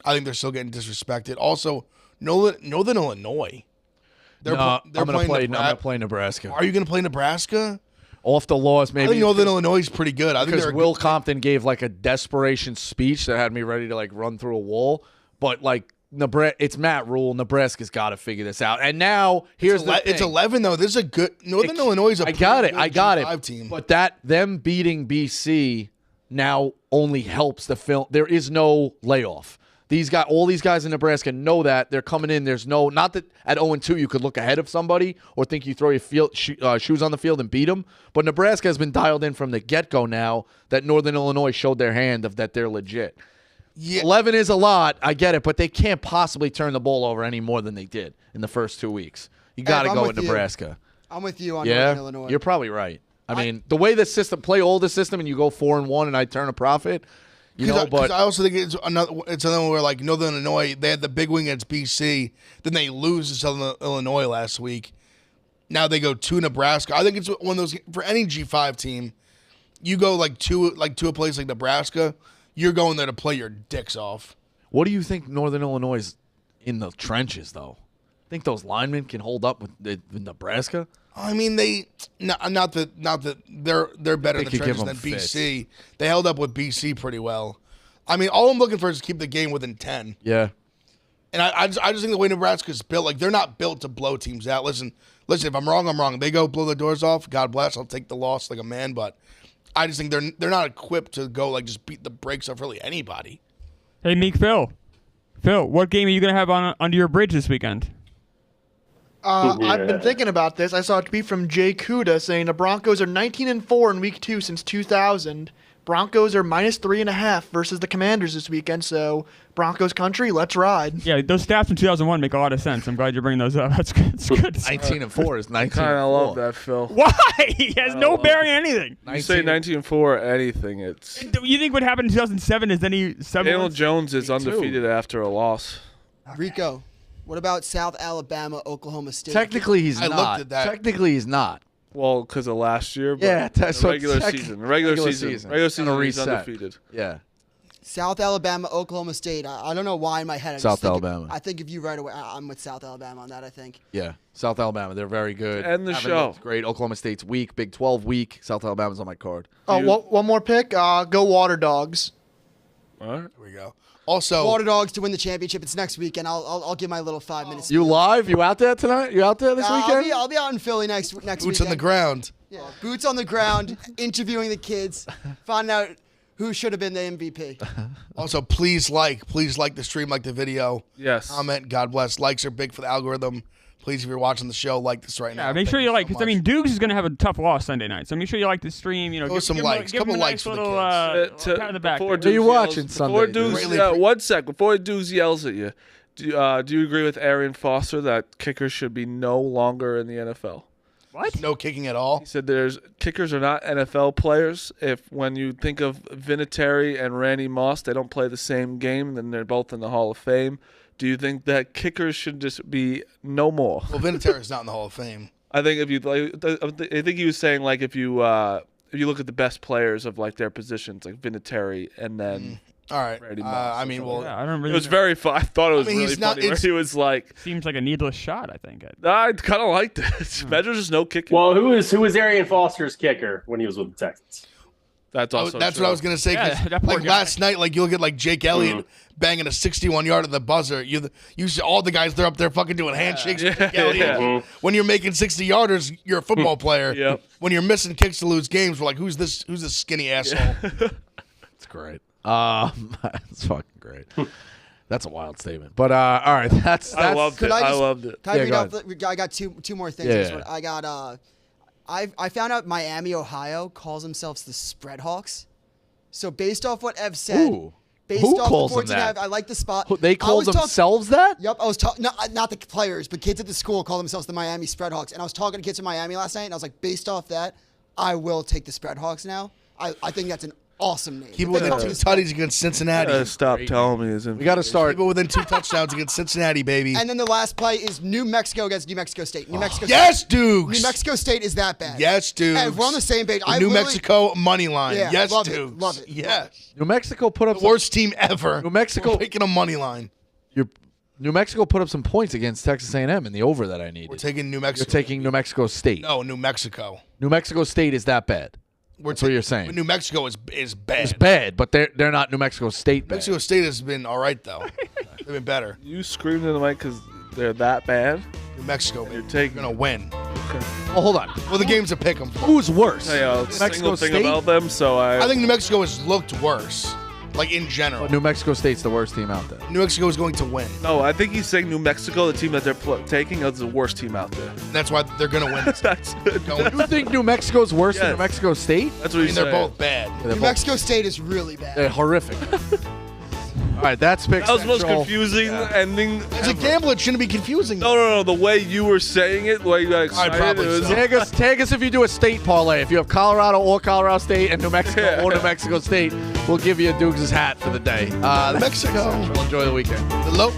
I think they're still getting disrespected. Also, Northern Illinois. I'm going to play Nebraska. Are you going to play Nebraska? Off the laws, maybe. I think Northern Illinois is pretty good. I think because Will Compton gave like a desperation speech that had me ready to like run through a wall. But like Nebraska, it's Matt Rule. Nebraska's got to figure this out. And now here's the thing. It's 11 though. This is a good Northern Illinois is a I got it. G5 team. But them beating BC now only helps the film. There is no layoff. All these guys in Nebraska know that they're coming in. There's not that at 0-2 you could look ahead of somebody or think you throw your shoes on the field and beat them. But Nebraska has been dialed in from the get-go now that Northern Illinois showed their hand of that they're legit. Yeah. 11 is a lot, I get it, but they can't possibly turn the ball over any more than they did in the first 2 weeks. You got to go with Nebraska. I'm with you on Northern Illinois. You're probably right. I mean, the way the system play all the system and you go 4-1 and I turn a profit. But I also think it's another one where like Northern Illinois, they had the big win against BC, then they lose to Southern Illinois last week. Now they go to Nebraska. I think it's one of those for any G5 team. You go to a place like Nebraska, you're going there to play your dicks off. What do you think Northern Illinois is in the trenches though? Think those linemen can hold up with Nebraska? I mean, not that they're better in the trenches than BC. They held up with BC pretty well. I mean, all I'm looking for is to keep the game within 10. Yeah. And I just think the way Nebraska's built, like they're not built to blow teams out. Listen. If I'm wrong, I'm wrong. They go blow the doors off. God bless. I'll take the loss like a man. But I just think they're not equipped to go just beat the brakes off really anybody. Hey, Meek Phil, what game are you gonna have under your bridge this weekend? I've been thinking about this. I saw a tweet from Jay Kuda saying the Broncos are 19-4 in Week 2 since 2000. Broncos are -3.5 versus the Commanders this weekend. So Broncos country, let's ride. Yeah, those stats from 2001 make a lot of sense. I'm glad you're bringing those up. That's good. It's good. 19-4 is 19. Kind of love that, Phil. Why? He has no bearing on anything. You say 19-4, anything. It's You think what happened in 2007 is any 7? Daniel Jones is undefeated after a loss. Rico, what about South Alabama, Oklahoma State? Technically, he's I not. looked at that. Technically, he's not. Well, because of last year. But Yeah, that's the what regular tech- season. regular Regular season. season, Gonna he's reset. undefeated. Yeah. South Alabama, Oklahoma State. I don't know why in my head. South Alabama. I think of you right away. I'm with South Alabama on that, I think. Yeah. South Alabama, they're very good. End the Haven't show. looked great. Oklahoma State's weak. Big 12 weak. South Alabama's on my card. One more pick. Go Water Dogs. All right. There we go. Also, Water Dogs to win the championship. It's next week, and I'll give my little 5 minutes. You live? You out there tonight? You out there this weekend? I'll be out in Philly next boots weekend. on the ground. Yeah, boots on the ground, interviewing the kids, finding out who should have been the MVP. Also, please like the stream, like the video. Yes. Comment. God bless. Likes are big for the algorithm. Please, if you're watching the show, like this right now. Yeah, make sure you like, because Dukes is going to have a tough loss Sunday night. So make sure you like the stream. Give some him likes. give him Couple a likes nice for the little kids. pat on the back. Before Who you Dukes watching yells, Sunday, Before dude? Dukes, 1 sec. Before Dukes yells at you, do you agree with Arian Foster that kickers should be no longer in the NFL? What? No kicking at all. He said kickers are not NFL players. If when you think of Vinatieri and Randy Moss, they don't play the same game, then they're both in the Hall of Fame. Do you think that kickers should just be no more? Well, Vinatieri's not in the Hall of Fame. I think I think he was saying if you look at the best players of their positions, like Vinatieri and then All right. Randy Moss. I mean, well, Yeah, I don't really it was very fun. I thought it was really he's not- funny where it's- he was like, seems like a needless shot, I think. I kind of liked it. Imagine just no kicking. Well, who was Arian Foster's kicker when he was with the Texans? That's also that's true. what I was gonna say. 'Cause, Yeah, that poor guy. last night, you'll get Jake Elliott banging a 61-yard at the buzzer. You see all the guys they're up there fucking doing handshakes. With Jake Elliott. Yeah. When you're making 60-yarders, you're a football player. Yep. When you're missing kicks to lose games, we're like, who's this skinny asshole? It's great. It's fucking great. That's a wild statement. But all right, that's I loved it. I loved it. Can I Yeah, read go off I got two more things. Yeah. I got I found out Miami, Ohio calls themselves the Spreadhawks. So based off what Ev said, Ooh. based Who off calls the them 14 that? I like the spot. They I call was talk- themselves that? Yep, I was talking not the players, but kids at the school call themselves the Miami Spreadhawks. And I was talking to kids in Miami last night, and I was like, based off that, I will take the Spreadhawks now. I think that's an awesome name. Keep it They're within coming two to spell- tutties against Cincinnati. Stop telling me his We got to start. Keep it within 2 touchdowns against Cincinnati, baby. And then the last play is New Mexico against New Mexico State. New Mexico Yes, State. Dukes. New Mexico State is that bad. Yes, Dukes. And we're on the same page. New Mexico money line. Yeah, yes, love it, Dukes. love it, Yes. love it. New Mexico put up The worst team ever. New Mexico- We're taking a money line. New Mexico put up some points against Texas A&M in the over that I needed. We're taking New You're Mexico. taking New Mexico State. No, New Mexico. New Mexico State is that bad. That's what you're saying. But New Mexico is bad. It's bad, but they're not New Mexico State bad. Mexico State has been all right though. They've been better. You screamed in the mic because they're that bad. New Mexico, You're they're taking. gonna win. Oh, hold on. Well, the game's a pick 'em. Who's worse? Hey, New Mexico single thing State? about them. So I think New Mexico has looked worse, like in general. New Mexico State's the worst team out there. New Mexico is going to win. No, I think he's saying New Mexico, the team that they're taking, is the worst team out there. That's why they're gonna win. That's You think New Mexico's worse than Yes. New Mexico State? that's what I he's mean, they're saying. both bad. They're New Mexico State is really bad. They're horrific. All All right, that's Pick That was the most Central. confusing ending. As a gambler, it shouldn't be confusing. No. The way you were saying it, the way you got excited. probably it was, so. Tag us if you do a state parlay. If you have Colorado or Colorado State and New Mexico or New Mexico State, we'll give you a Dukes' hat for the day. Mexico. Enjoy the weekend. Hello.